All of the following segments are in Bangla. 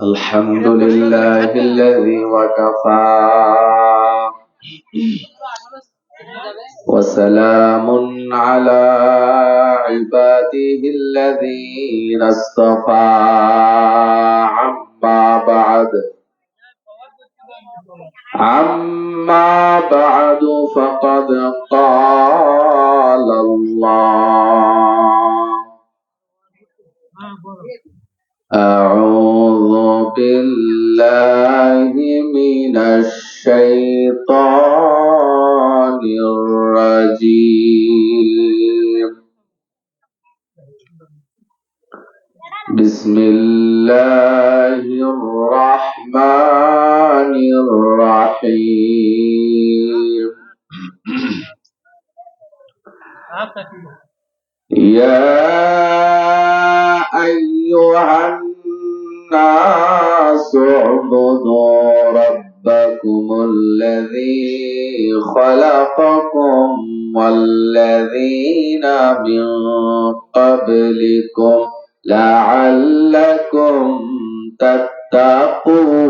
الحمد لله الذي وكفى وسلام على عباده الذين اصطفى عما بعد فقد قال الله أعوذ بالله من الشيطان الرجيم بسم الله الرحمن الرحيم يا أيها الناس اعبدوا ربكم الذي خلقكم والذين من قبلكم لعلكم تتقون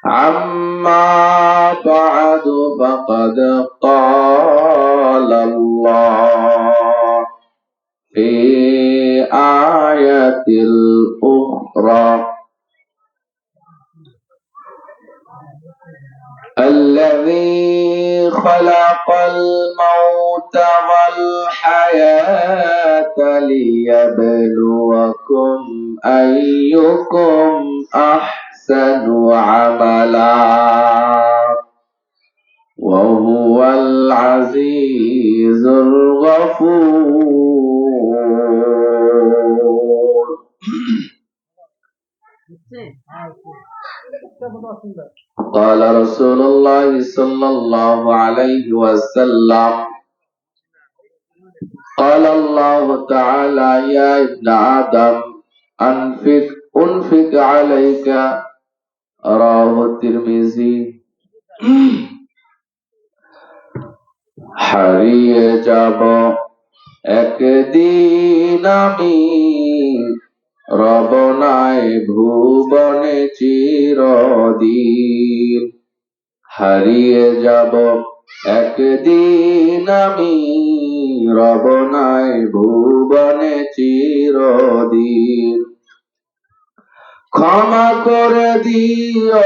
عما بعد فقد قال الله في آية الأخرى الذي خلق الموت والحياة ليبلوكم أيكم أحسن عملا وهو العزيز الغفور قال رسول الله صلى الله عليه وسلم قال الله تعالى يا ابن آدم أنفق عليك رواه الترمذي হারিয়ে যাব একদিন আমি রব নাই ভুবনে চিরদিন হারিয়ে যাব একদিন আমি রব নাই ভুবনে চিরদিন ক্ষমা করে দিও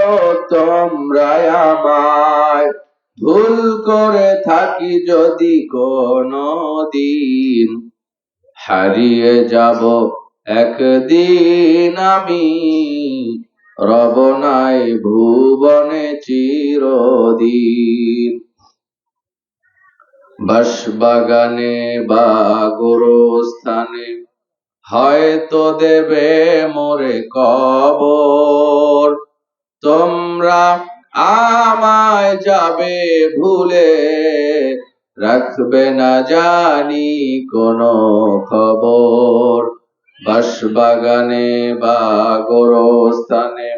তোমরা আমায় ভুল করে থাকি যদি কোনো দিন হারিয়ে যাব একদিন আমি রব নাই ভুবনে চিরদিন বাঁশবাগানে বা গোরস্থানে হয়তো দেবে মোরে কবর তোমরা আমায় যাবে ভুলে রাখবে না জানি কোনো খবর বাঁশবাগানে বা গোরস্থানে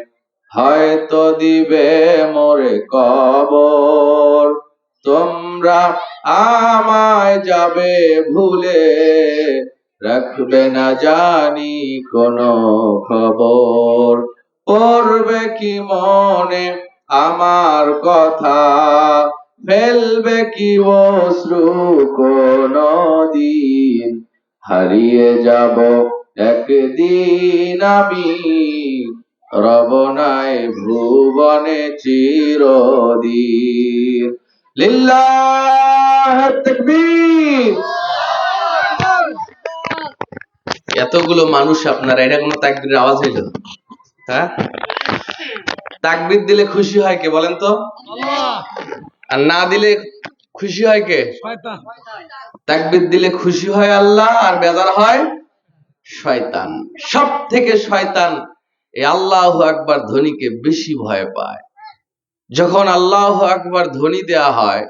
হয়তো দিবে মোরে কবর তোমরা আমায় যাবে ভুলে রাখবে না জানি কোনো খবর পড়বে কি মনে আমার কথা ফেলবে কি অশ্রু কোনো দিন হারিয়ে যাব একদিন আমি রব নাই ভুবনে চিরদিন লিল্লাহ তাকবীর এতগুলো মানুষ আপনারা এটা কোনো তাকবীরের আওয়াজ হইল হ্যাঁ তাকবীর দিলে খুশি হয় কে বলেন তো আল্লাহ আর না দিলে খুশি হয় কে শয়তান তাকবীর দিলে খুশি হয় আল্লাহ আর বেজার হয় শয়তান সব থেকে শয়তান এই আল্লাহু আকবার ধ্বনিকে বেশি ভয় পায় যখন আল্লাহু আকবার ধ্বনি দেয়া হয়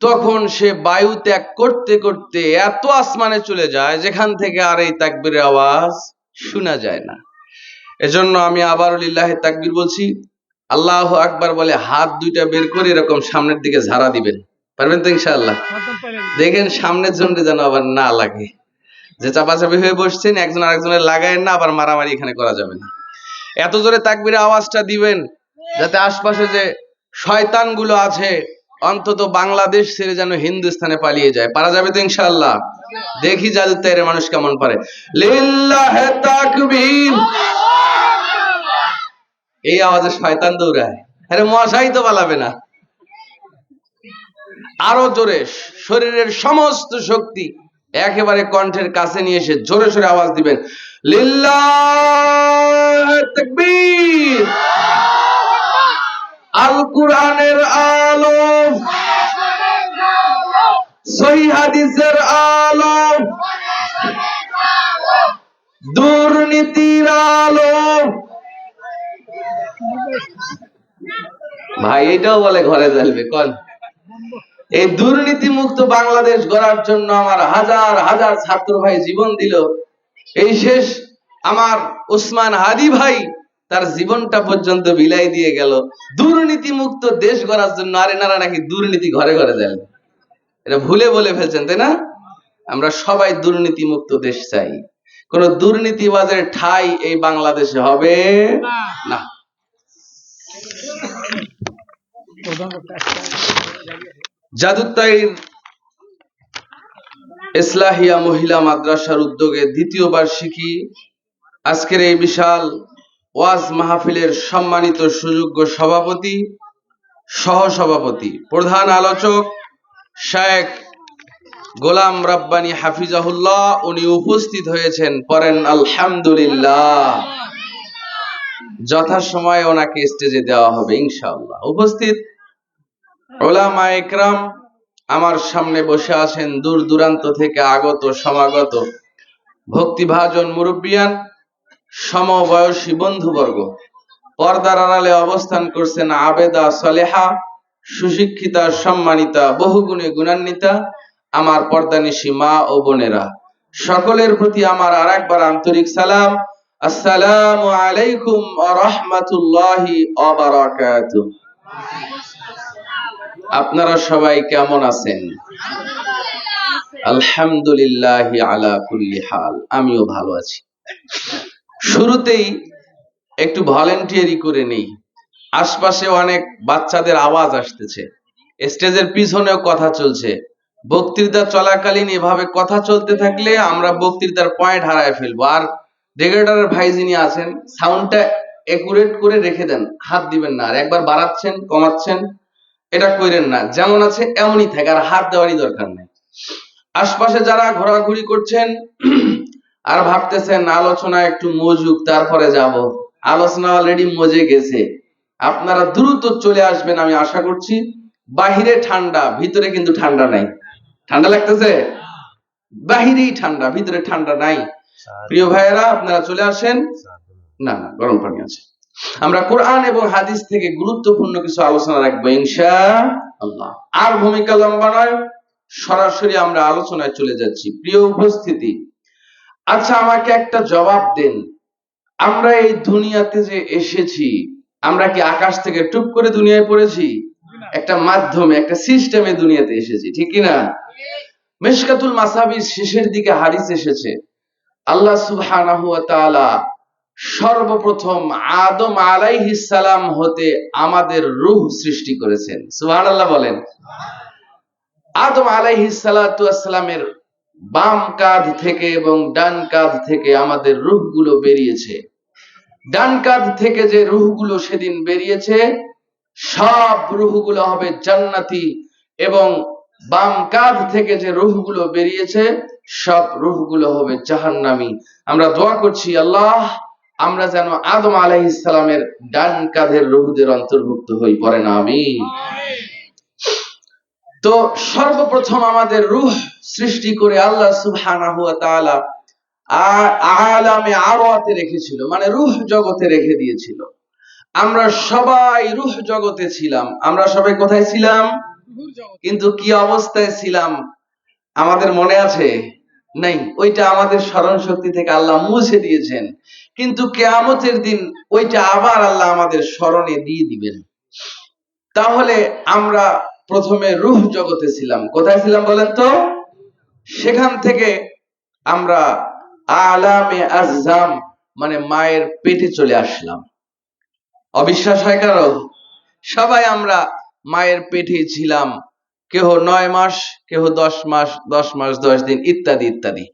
তখন সে বায়ু ত্যাগ করতে করতে এত আসমানে চলে যায় যেখান থেকে আর এই তাকবীরের আওয়াজ শোনা যায় না এজন্য আমি আবারও লিল্লাহি তাকবীর বলছি আল্লাহু আকবার বলে হাত দুইটা বের করে এরকম সামনের দিকে ঝাড়া দিবেন। পারবেন তো ইনশাআল্লাহ? দেখেন সামনের জনকে যেন আবার না লাগে। যে চাপাচাপি হয়ে বসছেন একজন আরেকজনের লাগায়েন না, আবার মারামারি এখানে করা যাবে না। এত জোরে তাকবীরের আওয়াজটা দিবেন যাতে আশপাশে যে শয়তান গুলো আছে অন্তত বাংলাদেশ ছেড়ে যেন হিন্দুস্তানে পালিয়ে যায়। পারা যাবে তো ইনশাআল্লাহ? দেখি জাদুতাইয়ের মানুষ কেমন পারে। লিল্লাহে তাকবীর। এই আওয়াজে শয়তান দৌড়ায়। আরে মশাই তো পালাবে না। আরো জোরে শরীরের সমস্ত শক্তি একেবারে কণ্ঠের কাছে নিয়ে এসে জোরে সোরে আওয়াজ দিবেন, লিল্লাহে তাকবীর। আল কুরআনের আলো, সহিহ হাদিসের আলো, দুর্নীতির আলো। ভাই এটাও বলে ঘরে জ্বলবে কোন? এই দুর্নীতি মুক্ত বাংলাদেশ গড়ার জন্য আমার হাজার হাজার ছাত্র ভাই জীবন দিল। এই শেষ আমার ওসমান হাদি ভাই তার জীবনটা পর্যন্ত বিলাই দিয়ে গেল দুর্নীতি মুক্ত দেশ গড়ার জন্য। আরে নারা নাকি দুর্নীতি ঘরে ঘরে জ্বলবে, এটা ভুলে বলে ফেলছেন তাই না? আমরা সবাই দুর্নীতি মুক্ত দেশ চাই। কোন দুর্নীতিবাজের ঠাঁই এই বাংলাদেশে হবে না। জাদুতাইর ইসলাহিয়া মহিলা মাদ্রাসার উদ্যোগে দ্বিতীয় বার্ষিকী আজকের এই বিশাল ওয়াজ মাহফিলের সম্মানিত সুযোগ্য সভাপতি, সহসভাপতি, প্রধান আলোচক শেখ গোলাম রাব্বানী হাফিজাহুল্লাহ, উনি উপস্থিত হয়েছেন। পড়েন আলহামদুলিল্লাহ। যথাসময়ে ওনাকে স্টেজে দেওয়া হবে ইনশাআল্লাহ। উপস্থিত উলামায়ে ইকরাম, আমার সামনে বসে আছেন দূর দূরান্ত থেকে আগত সমাগত ভক্তিভাজন মুরব্বিয়ান, সমবয়সী বন্ধুবর্গ, পর্দার আড়ালে অবস্থান করছেন আবেদা সলেহা, সুশিক্ষিতা সম্মানিতা বহুগুণে গুণান্বিতা আমার পর্দানিশী মা ও বোনেরা, সকলের প্রতি আমার আরেকবার আন্তরিক সালাম। আসসালামু আলাইকুম ওয়া রাহমাতুল্লাহি ওয়া বারাকাতুহু। আপনারা সবাই কেমন আছেন? আলহামদুলিল্লাহ আলা কুল্লি হাল। আমিও ভালো আছি। শুরুতেই একটু ভলেন্টিয়ারি করে নেই। আশপাশে অনেক বাচ্চাদের আওয়াজ আসতেছে, স্টেজের পিছনেও কথা চলছে। বক্তৃতা চলাকালীন এভাবে কথা চলতে থাকলে আমরা বক্তৃতার পয়েন্ট হারায় ফেলবো। আর রেগুলেটরের ভাই যিনি আছেন, সাউন্ডটা একুরেট করে রেখে দেন, হাত দিবেন না। আর একবার বাড়াচ্ছেন কমাচ্ছেন এটা কইরেন না, যেমন আছে এমনই থাকে, আর হাত দেওয়ারই দরকার নেই। আশপাশে যারা ঘোরাঘুরি করছেন আর ভাবতেছেন আলোচনা একটু মজুক তারপরে যাব, আলোচনা অলরেডি মজে গেছে, আপনারা দ্রুত চলে আসবেন আমি আশা করছি। বাহিরে ঠান্ডা, ভিতরে কিন্তু ঠান্ডা নাই। ঠান্ডা লাগতেছে? বাহিরেই ঠান্ডা, ভিতরে ঠান্ডা নাই। প্রিয় ভাইয়েরা আপনারা চলে আসেন। না না, গরম পানি আছে। আমরা কোরআন এবং হাদিস থেকে গুরুত্বপূর্ণ কিছু আলোচনা রাখবো ইনশাআল্লাহ। আর ভূমিকা লম্বা নয়, সরাসরি আমরা আলোচনায় চলে যাচ্ছি। প্রিয় উপস্থিতি, আচ্ছা আমাকে একটা জবাব দেন, আমরা এই দুনিয়াতে যে এসেছি, আমরা কি আকাশ থেকে টুপ করে দুনিয়ায় পড়েছি? একটা মাধ্যমে, একটা সিস্টেমে দুনিয়াতে এসেছি, ঠিক কি না? মিশকাতুল মাসাবির শেষের দিকে হাদিস এসেছে, আল্লাহ সুবহানাহু ওয়া তাআলা সর্বপ্রথম আদম আলাইহিস সালাম হতে আমাদের রূহ সৃষ্টি করেছেন। সুবহানাল্লাহ বলেন। আদম আলাইহিস সালাতু ওয়াস সালামের বাম কাঁধ থেকে এবং ডান কাঁধ থেকে আমাদের রূহগুলো বেরিয়েছে। ডান কাঁধ থেকে যে রূহগুলো সেদিন বেরিয়েছে সব রূহগুলো হবে জান্নাতি, এবং বাম কাঁধ থেকে যে রূহগুলো বেরিয়েছে সব রূহগুলো হবে জাহান্নামী। আমরা দোয়া করছি আল্লাহ আমরা যেন আদম আলাইহিস সালামের ডান কাঁধের রূহদের অন্তর্ভুক্ত হই, পড়েন আমিন। তো সর্বপ্রথম আমাদের রূহ সৃষ্টি করে আল্লাহ সুবহানাহু ওয়া তাআলা আলামে আরওয়াতে রেখেছিল, মানে রূহ জগতে রেখে দিয়েছিল। আমরা সবাই রূহ জগতে ছিলাম। আমরা সবাই কোথায় ছিলাম? কিন্তু কি অবস্থায় ছিলাম আমাদের মনে আছে? নাই। ওইটা আমাদের স্মরণ শক্তি থেকে আল্লাহ মুছে দিয়েছেন। কিন্তু কিয়ামতের দিন ওইটা আবার আল্লাহ আমাদের স্মরণে দিয়ে দিবেন। তাহলে আমরা প্রথমে রূহ জগতে ছিলাম। কোথায় ছিলাম বলেন তো? সেখান থেকে আমরা আলামে আজজাম মানে মায়ের পেটে চলে আসলাম। অবিশ্বাস হয় কারো? সবাই আমরা মায়ের পেটে ছিলাম, কেহ 9 মাস, কেহ 10 মাস, 10 মাস 10 দিন ইত্যাদি ইত্যাদি।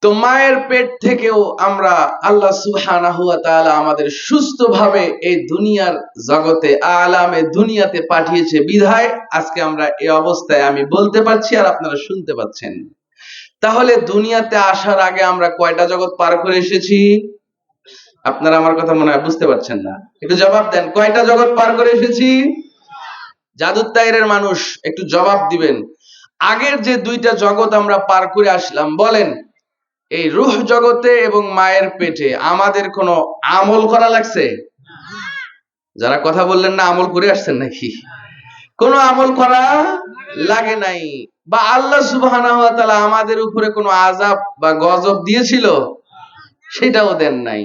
তো মায়ের পেট থেকেও আমরা আল্লাহ সুবহানাহু ওয়া তাআলা আমাদের সুস্থভাবে এই দুনিয়ার জগতে আলামে দুনিয়াতে পাঠিয়েছে বিধায় আজকে আমরা এই অবস্থায় আমি বলতে পারছি আর আপনারা শুনতে পাচ্ছেন। তাহলে দুনিয়াতে আসার আগে আমরা কয়টা জগৎ পার করে এসেছি? আপনারা আমার কথা মনে হয় বুঝতে পারছেন না, একটু জবাব দেন। কয়টা জগৎ পার করে এসেছি? জাদুর তাইরের মানুষ একটু জবাব দিবেন। আগের যে 2টা জগৎ আমরা পার করে আসলাম, বলেন এই রূহ জগতে এবং মায়ের পেটে আমাদের কোনো আমল করা লাগছে? যারা কথা বললেন না, আমল করে আসছেন নাকি? কোনো আমল করা লাগে নাই। বা আল্লাহ সুবহানাহু ওয়া তাআলা আমাদের উপরে কোনো আযাব বা গজব দিয়েছিল? সেটাও দেন নাই।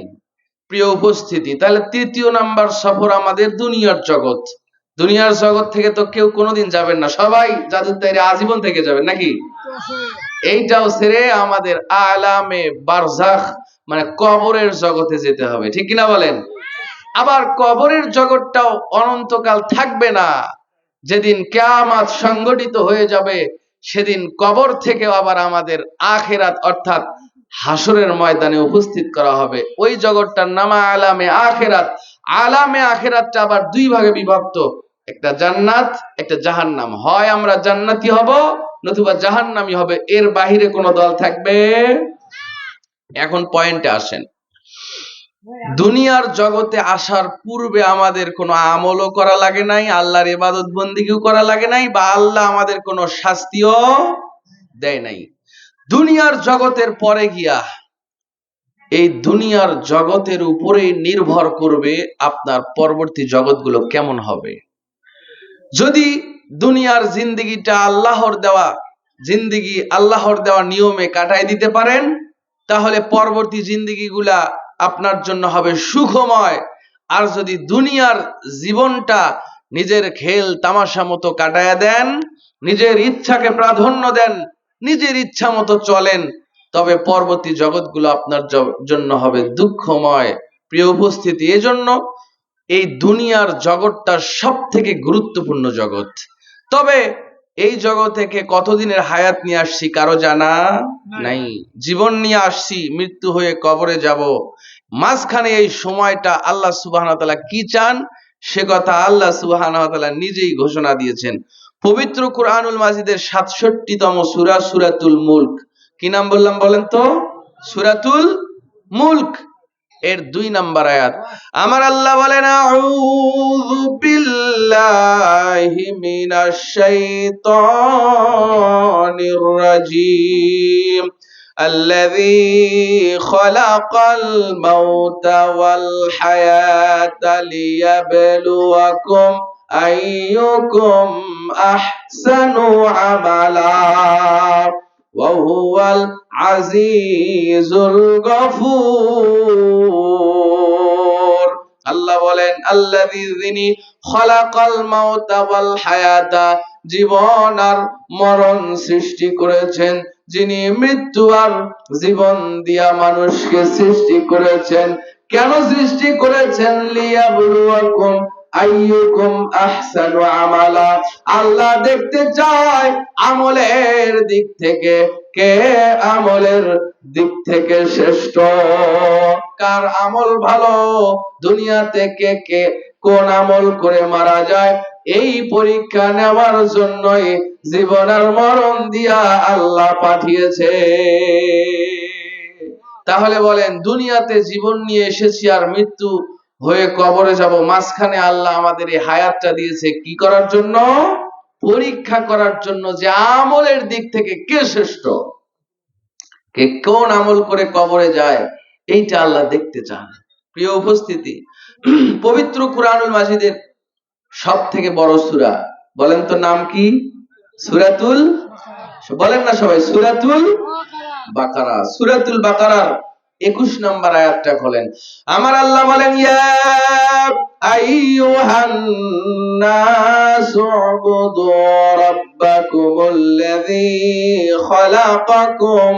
প্রিয় উপস্থিতি, তাহলে 3য় নাম্বার সফর আমাদের দুনিয়ার জগৎ। দুনিয়ার জগৎ থেকে তো কেউ কোনোদিন যাবেন না, সবাই জাদুর তাইরে আজীবন থেকে যাবেন নাকি? এইটাও ছেড়ে আমাদের আলামে বারজাখ মানে কবরের জগতে যেতে হবে, ঠিক কিনা বলেন? আবার কবরের জগৎটাও অনন্তকাল থাকবে না। যেদিন কিয়ামত সংগঠিত হয়ে যাবে সেদিন কবর থেকে আবার আমাদের আখিরাত অর্থাৎ হাসরের ময়দানে উপস্থিত করা হবে। ওই জগৎটার নাম আলামে আখিরাত। আলামে আখিরাতটা আবার 2 ভাগে বিভক্ত, একটা জান্নাত একটা জাহান্নাম। হয় আমরা জান্নাতি হব নতুবা জাহান্নামী হবে, এর বাহিরে কোনো দল থাকবে। এখন পয়েন্টে আসেন। দুনিয়ার জগতে আসার পূর্বে আমাদের কোনো আমলও করা লাগে নাই, আল্লাহর ইবাদত বন্দেগীও করা লাগে নাই, বা আল্লাহ আমাদের কোনো শাস্তিও দেয় নাই। দুনিয়ার জগতের পরে গিয়া এই দুনিয়ার জগতের উপরে নির্ভর করবে আপনার পরবর্তী জগৎগুলো কেমন হবে। যদি দুনিয়ার জিন্দেগিটা আল্লাহর দেওয়া জিন্দেগি, আল্লাহর দেওয়া নিয়মে কাটাই দিতে পারেন, তাহলে পরবর্তী জিন্দেগিগুলা আপনার জন্য হবে সুখময়। আর যদি দুনিয়ার জীবনটা নিজের খেল তামাশা মতো কাটায়া দেন, নিজের ইচ্ছাকে প্রাধান্য দেন, নিজের ইচ্ছা মতো চলেন, তবে পরবর্তী জগৎগুলো আপনার জন্য হবে দুঃখময়। প্রিয় উপস্থিতি, এজন্য এই দুনিয়ার জগৎটা সব থেকে গুরুত্বপূর্ণ জগৎ। তবে এই জগৎ থেকে কতদিনের হায়াত নিয়ে আসছি কারো জানা নাই। জীবন নিয়ে আসছি, মৃত্যু হয়ে কবরে যাব। মাঝখানে এই সময়টা আল্লাহ সুবহানাহু ওয়া তাআলা কি চান সে কথা আল্লাহ সুবহানাহু ওয়া তাআলা নিজেই ঘোষণা দিয়েছেন। পবিত্র কুরআনুল মাজিদের ৬৭তম সূরা সূরাতুল মুলক। কি নাম বললাম বলেন তো? সূরাতুল মুলক এর 2 নাম্বার আয়াত। আমার আল্লাহ বলেন, আউযু বিল্লাহি মিনাশ শাইতানির রাজীম। الذي خلق الموت والحياة ليبلوكم أيكم أحسن عملا وهو العزيز الغفور। আল্লাহ বলেন, আল্লাযী যিনি খলাকাল মাউতা ওয়াল হায়াতা, জীবন আর মরণ সৃষ্টি করেছেন, যিনি মৃত্যু আর জীবন দিয়া মানুষকে সৃষ্টি করেছেন। কেন সৃষ্টি করেছেন? লিয়াবলুয়াকুম আইয়ুকুম আহসানু আমালা। আল্লাহ দেখতে চায় আমলের দিক থেকে কে আমলের দিক থেকে শ্রেষ্ঠ, কার আমল ভালো। দুনিয়াতে কে কে কোন আমল করে মারা যায় এই পরীক্ষা নেওয়ার জন্যই জীবন আর মরণ দিয়া আল্লাহ পাঠিয়েছে। তাহলে বলেন, দুনিয়াতে জীবন নিয়ে এসেছি আর মৃত্যু হয়ে কবরে যাব, মাঝখানে আল্লাহ আমাদের এই হায়াতটা দিয়েছে কি করার জন্য? পরীক্ষা করার জন্য যে আমলের দিক থেকে কে শ্রেষ্ঠ, কে কোন আমল করে কবরে যায়, এইটা আল্লাহ দেখতে চান। প্রিয় উপস্থিতি, পবিত্র কুরআনুল মাজিদের সব থেকে বড় সূরা বলেন তো নাম কি? সূরাতুল, বলেন না সবাই, সূরাতুল বাকারা। সূরাতুল বাকারার 21 নম্বর আয়াতটা খোলেন। আমার আল্লাহ বলেন, ইয়া আইয়ুহান নাসু উবুদু রাব্বাকুমুল্লাযী খালাকাকুম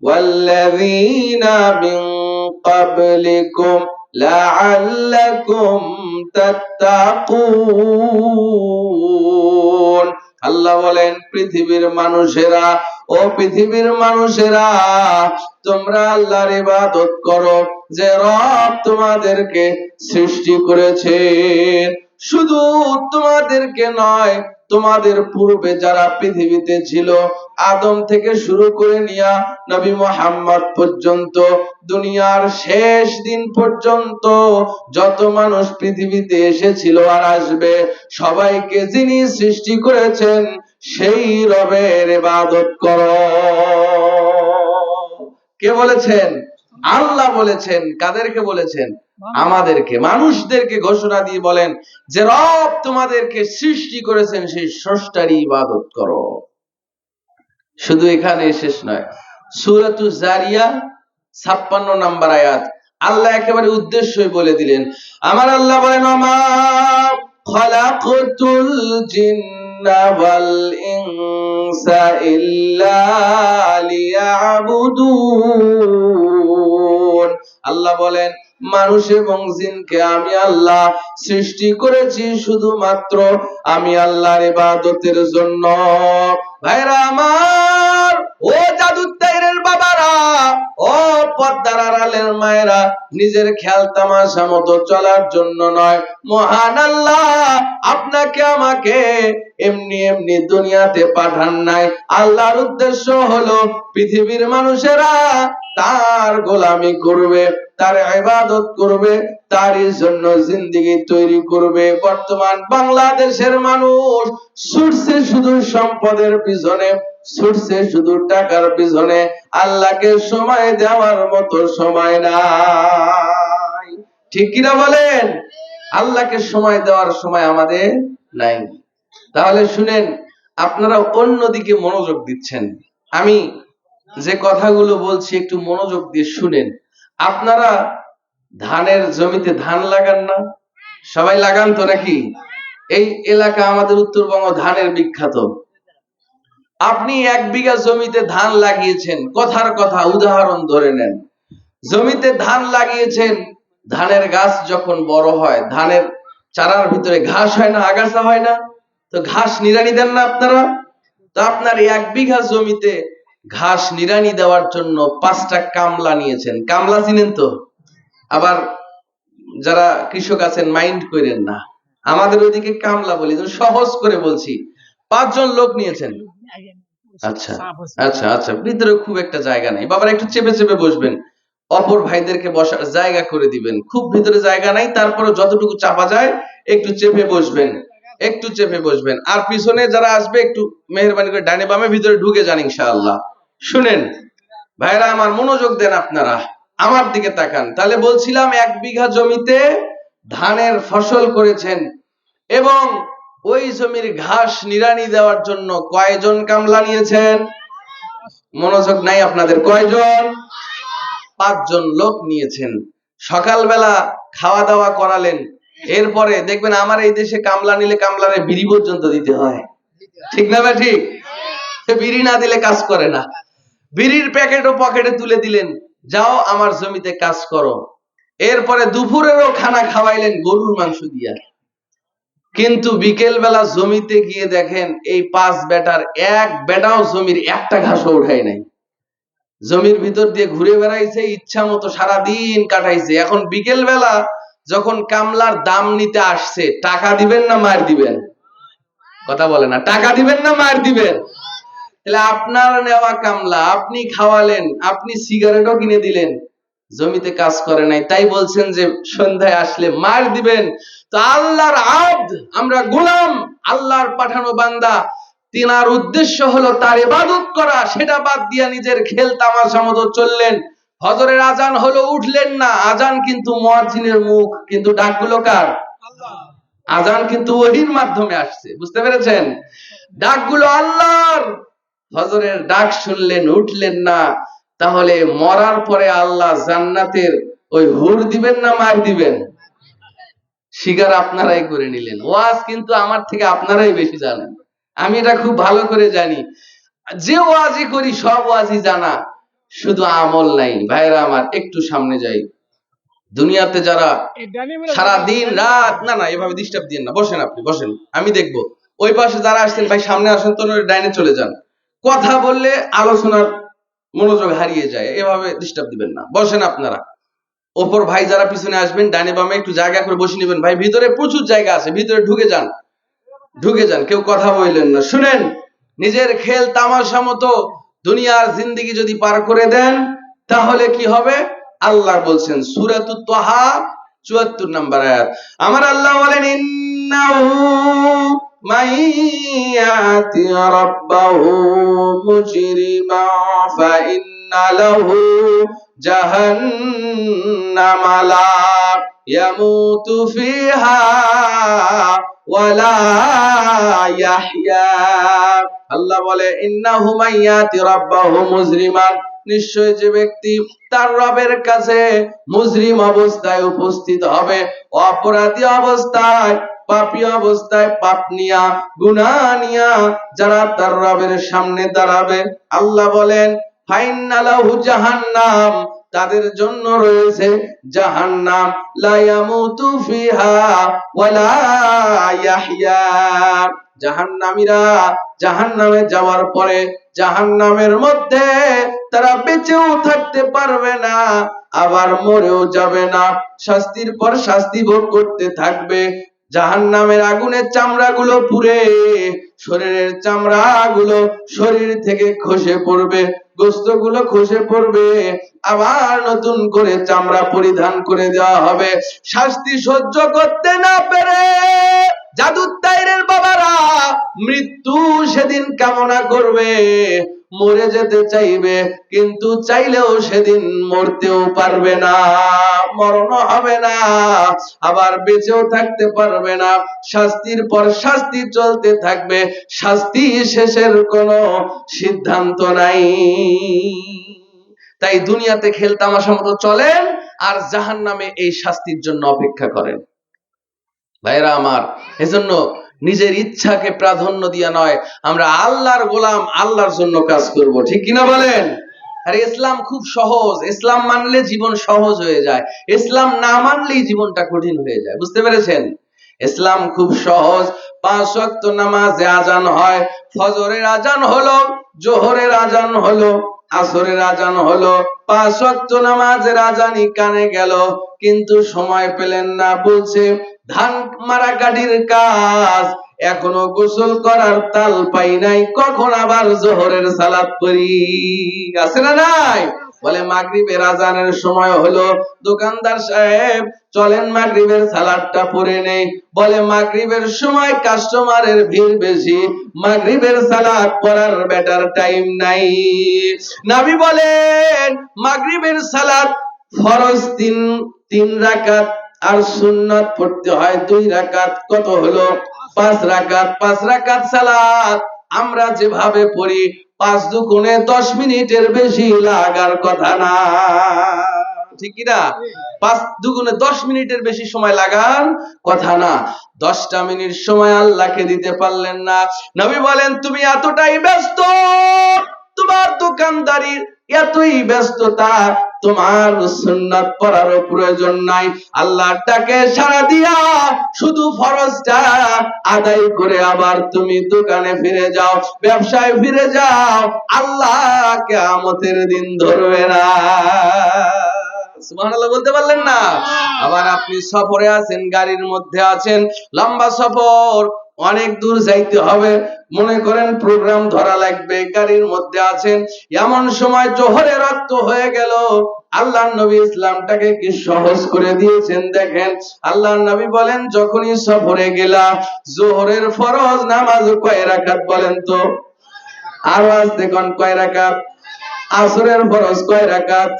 ওয়াল্লাযীনা মিন ক্বাবলিকুম লাআল্লাকুম তাত্তাকুন। আল্লাহ বলেন, পৃথিবীর মানুষেরা, ও পৃথিবীর মানুষেরা, তোমরা আল্লাহর ইবাদত করো, যে রব তোমাদেরকে সৃষ্টি করেছেন। শুধু তোমাদেরকে নয়, তোমাদের পূর্বে যারা পৃথিবীতে ছিল, আদম থেকে শুরু করে নিয়া নবী মুহাম্মদ পর্যন্ত, দুনিয়ার শেষ দিন পর্যন্ত যত মানুষ পৃথিবীতে এসেছিল আর আসবে, সবাইকে যিনি সৃষ্টি করেছেন সেই রবের ইবাদত করো। কে বলেছেন? আল্লাহ বলেছেন। কাদেরকে বলেছেন? আমাদেরকে, মানুষদেরকে ঘোষণা দিয়ে বলেন যে রব তোমাদেরকে সৃষ্টি করেছেন সেই স্রষ্টারই ইবাদত করো। শুধু এখানে শেষ নয়, সূরাতুজ জারিয়া 56 নম্বর আয়াত আল্লাহ একেবারে উদ্দেশ্যই বলে দিলেন। আমার আল্লাহ বলেন, মা খালাকতুল জিন্না ওয়াল ইনসা ইল্লা লিয়াবুদুন। আল্লাহ বলেন, মানুষ এবং জিনকে আমি আল্লাহ সৃষ্টি করেছি শুধুমাত্র আমি আল্লাহর ইবাদতের জন্য। ভাইরা আমার, ও জাদুর তাইরের বাবারা, ও পর্দার আড়ালের মায়েরা, নিজের খেয়াল তামাশা মতো চলার জন্য নয়, মহান আল্লাহ আপনাকে আমাকে এমনি এমনি দুনিয়াতে পাঠান নাই। আল্লাহর উদ্দেশ্য হলো পৃথিবীর মানুষেরা তার গোলামি করবে, তার ইবাদত করবে, তারই জন্য জিন্দেগি তৈরি করবে। বর্তমান বাংলাদেশের মানুষ ছুটছে শুধু সম্পদের পিছনে, ছুটছে শুধু টাকার পিছনে, আল্লাহকে সময় দেওয়ার মতো সময় নাই। ঠিক কিনা বলেন? আল্লাহকে সময় দেওয়ার সময় আমাদের নাই। তাহলে শুনেন, আপনারা অন্যদিকে মনোযোগ দিচ্ছেন। আমি যে কথাগুলো বলছি একটু মনোযোগ দিয়ে শুনেন। আপনারা ধানের জমিতে ধান লাগান না? সবাই লাগান তো নাকি? এই এলাকা আমাদের উত্তরবঙ্গ ধানের বিখ্যাত। আপনি 1 বিঘা জমিতে ধান লাগিয়েছেন, কথার কথা উদাহরণ ধরে নেন, জমিতে ধান লাগিয়েছেন, ধানের গাছ যখন বড় হয়, ধানের চারার ভিতরে ঘাস হয় না, আগাছা হয় না? তো ঘাস নিড়ানি দেন না আপনারা? তো আপনার 1 বিঘা জমিতে ঘাস নিড়ানি দেওয়ার জন্য 5টা কামলা নিয়েছেন। কামলা চিনেন তো? আবার যারা কৃষক আছেন মাইন্ড করেন না, আমাদের ওইদিকে কামলা বলি, সহজ করে বলছি। 5 জন লোক নিয়েছেন। আচ্ছা আচ্ছা আচ্ছা, ভিতরে খুব একটা জায়গা নেই, বাবার একটু চেপে চেপে বসবেন, অপর ভাইদেরকে বসার জায়গা করে দিবেন। খুব ভিতরে জায়গা নাই, তারপরে যতটুকু চাপা যায় একটু চেপে বসবেন, একটু চেপে বসবেন। আর পিছনে যারা আসবে একটু মেহেরবানি করে ডানে বামে ভিতরে ঢুকে যান ইনশাআল্লাহ। শুনেন ভাইরা আমার, মনোযোগ দেন, আপনারা আমার দিকে তাকান। তাহলে বলছিলাম 1 বিঘা জমিতে ধানের ফসল করেছেন এবং ওই জমির ঘাস নিড়ানি দেওয়ার জন্য কয়জন কামলা নিয়েছেন? মনোযোগ নাই আপনাদের। কয়জন? 5 জন লোক নিয়েছেন। সকালবেলা খাওয়া দাওয়া করালেন, এরপরে দেখবেন আমার এই দেশে কামলা নিলে কামলারে বিড়ি পর্যন্ত দিতে হয়। ঠিক না ভাই? ঠিক। বিড়ি না দিলে কাজ করে না। বিড়ির প্যাকেটও পকেটে তুলে দিলেন, যাও আমার জমিতে কাজ করো। এরপরে দুপুরেরও খানা খাওয়াইলেন গরুর মাংস দিয়া। কিন্তু বিকেল বেলা জমিতে গিয়ে দেখেন এই 5 বেটার এক বেটাও জমির একটা ঘাসও উঠায় নাই। জমির ভিতর দিয়ে ঘুরে বেড়াইছে, ইচ্ছা মতো সারাদিন কাটাইছে। এখন বিকেল বেলা যখন কামলার দাম নিতে আসছে, টাকা দিবেন না মার দিবেন? কথা বলে না। টাকা দিবেন না মার দিবেন? তাহলে আপনার নেওয়া কামলা আপনি খাওয়ালেন, আপনি সিগারেটও কিনে দিলেন, জমিতে কাজ করে নাই, তাই বলছেন যে সন্ধ্যায় আসলে মার দিবেন। তো আল্লাহর আব্দ, আমরা গোলাম, আল্লাহর পাঠানো বান্দা, তিনার উদ্দেশ্য হলো তার ইবাদত করা, সেটা বাদ দিয়া নিজের খেল তামাশা মতো চললেন। ফজরের আজান হলো, উঠলেন না। আজান কিন্তু মুয়াজ্জিনের মুখ, কিন্তু ডাকগুলো কার? আল্লাহ। আজান কিন্তু ওহীর মাধ্যমে আসছে, বুঝতে পেরেছেন? ডাকগুলো আল্লাহর। ফজরের ডাক শুনলেন, উঠলেন না। তাহলে মরার পরে আল্লাহ জান্নাতের ওই হুর দিবেন না মার দিবেন? স্বীকার আপনারাই করে নিলেন। ওয়াজ কিন্তু আমার থেকে আপনারাই বেশি জানেন, আমি এটা খুব ভালো করে জানি। যে ওয়াজই করি সব ওয়াজই জানা, শুধু আমল নাই। ভাইরা আমার, একটু সামনে যাই। দুনিয়াতে যারা সারা দিন রাত, না না এভাবে ডিস্টার্ব দিয়েন না, বসেন, আপনি বসেন, আমি দেখবো। ওই পাশে যারা আসছেন ভাই সামনে আসেন তো, ডাইনে চলে যান। কথা বললে আলোচনার মনোযোগ হারিয়ে যায়, এভাবে ডিস্টার্ব দিবেন না, বসেন আপনারা। ওপর ভাই যারা পিছনে আসবেন ডাইনে বামে একটু জায়গা করে বসে নেবেন। ভাই ভিতরে প্রচুর জায়গা আছে, ভিতরে ঢুকে যান, ঢুকে যান, কেউ কথা বললেন না। শুনেন, নিজের খেল তামাশা মতো দুনিয়ার জিন্দেগি যদি পার করে দেন তাহলে কি হবে? আল্লাহ বলছেন সূরাতুত তাহা ৭৪ নম্বর আয়াত, আমার আল্লাহ বলেন ইন্নাহু মাইয়াতি রাব্বাহু মুজরিমা ফা ইন্না লাহু জাহান্নামা লা ইয়ামুতু ফিহা ওয়ালা ইয়াহইয়া। আল্লাহ বলে ইন্নাহু মাইয়াতি রাব্বাহু মুজরিমান, নিশ্চয় যে ব্যক্তি তার রবের কাছে মুজরিম অবস্থায় উপস্থিত হবে, অপরাধী অবস্থায়, পাপী অবস্থায়, পাপ নিয়া, গুনাহ নিয়া যারা তার রবের সামনে দাঁড়াবে, আল্লাহ বলেন ফাইন্না লাহু জাহান্নাম, তাদের জন্য রয়েছে জাহান্নাম, লা ইয়ামুতু ফিহা ওয়ালা ইয়াহইয়া। জাহান্নামীরা জাহান্নামে যাওয়ার পরে জাহান্নামের মধ্যে তারা বেঁচেও থাকতে পারবে না, আবার মরেও যাবে না, শাস্তির পর শাস্তি ভোগ করতে থাকবে। জাহান্নামের আগুনের চামড়াগুলো পুড়ে শরীরের চামড়াগুলো শরীর থেকে খসে পড়বে, গোশতগুলো খসে পড়বে, আবার নতুন করে চামড়া পরিধান করে দেওয়া হবে। শাস্তি সহ্য করতে না পেরে জাদুর তাইরের বাবারা মৃত্যু সেদিন কামনা করবে, মরে যেতে চাইবে, কিন্তু চাইলেও সেদিন মরতেও পারবে না, মরণ হবে না, আবার বেঁচেও থাকতে পারবে না। শাস্তির পর শাস্তি চলতে থাকবে, শাস্তি শেষের কোনো সিদ্ধান্ত নাই। তাই দুনিয়াতে খেল তামাশা মতো চলেন, আর জাহান্নামে এই শাস্তির জন্য অপেক্ষা করেন। ভাইরা আমার, এজন্য নিজের ইচ্ছাকে প্রাধান্য দিয়া নয়, আমরা আল্লাহর গোলাম, আল্লাহর জন্য কাজ করব, ঠিক কিনা বলেন? আরে ইসলাম খুব সহজ, ইসলাম মানলে জীবন সহজ হয়ে যায়, ইসলাম না মানলেই জীবনটা কঠিন হয়ে যায়, বুঝতে পেরেছেন? ইসলাম খুব সহজ। 5 ওয়াক্ত নামাজে আজান হয়, ফজরের আজান হলো, জোহরের আজান হলো, আসরের আজান হলো, 5 ওয়াক্ত নামাজের আজানই কানে গেল, কিন্তু সময় পেলেন না, বলছে ধান মারা গাড়ির কাজ, এখনো গোসল করার তাল পাই নাই, কখন আবার জোহরের সালাত পড়ি, আছে না নাই? বলে মাগরিবের আজানের সময় হলো, দোকানদার সাহেব চলেন মাগরিবের সালাতটা পড়ে নেই। বলে মাগরিবের সময় কাস্টমারের ভিড় বেশি, মাগরিবের সালাত পড়ার বেটার টাইম নাই। নবী বলেন মাগরিবের সালাত ফরজ 3 রাকাত, আর সুন্নাত পড়তে হয় 2 রাকাত, কত হলো? 5 রাকাত। 5 রাকাত সালাত আমরা যেভাবে পড়ি 5 দুগুণে 10 মিনিটের বেশি লাগার কথা না, ঠিক কি না? 5 দুগুণে 10 মিনিটের বেশি সময় লাগার কথা না। 10টা মিনিট সময় আল্লাহকে দিতে পারলেন না, নবী বলেন তুমি এতটাই ব্যস্ত, তোমার দোকানদারির এতই ব্যস্ততা, তোমার সুন্নাত পড়ারও প্রয়োজন নাই। আল্লাহর ডাকে সাড়া দিয়া শুধু ফরজটা আদায় করে আবার তুমি দোকানে ফিরে যাও, ব্যবসায় ফিরে যাও, আল্লাহ কিয়ামতের দিন ধরবে না। সুবহানাল্লাহ বলতে পারলেন না? আবার আপনি সফরে আছেন, গাড়ির মধ্যে আছেন, লম্বা সফর, অনেক দূর যাইতে হবে, মনে করেন প্রোগ্রাম ধরা লাগবে, গাড়ির মধ্যে আছেন, এমন সময় জোহরের রক্ত হয়ে গেল। আল্লাহর নবী ইসলামটাকে কি সহজ করে দিয়েছেন দেখেন। আল্লাহর নবী বলেন যখনই সফরে গেলা, জোহরের ফরজ নামাজ কয় রাকাত বলেন তো? আওয়াজ দেখুন, কয় রাকাত? আসরের ফরজ কয় রাকাত?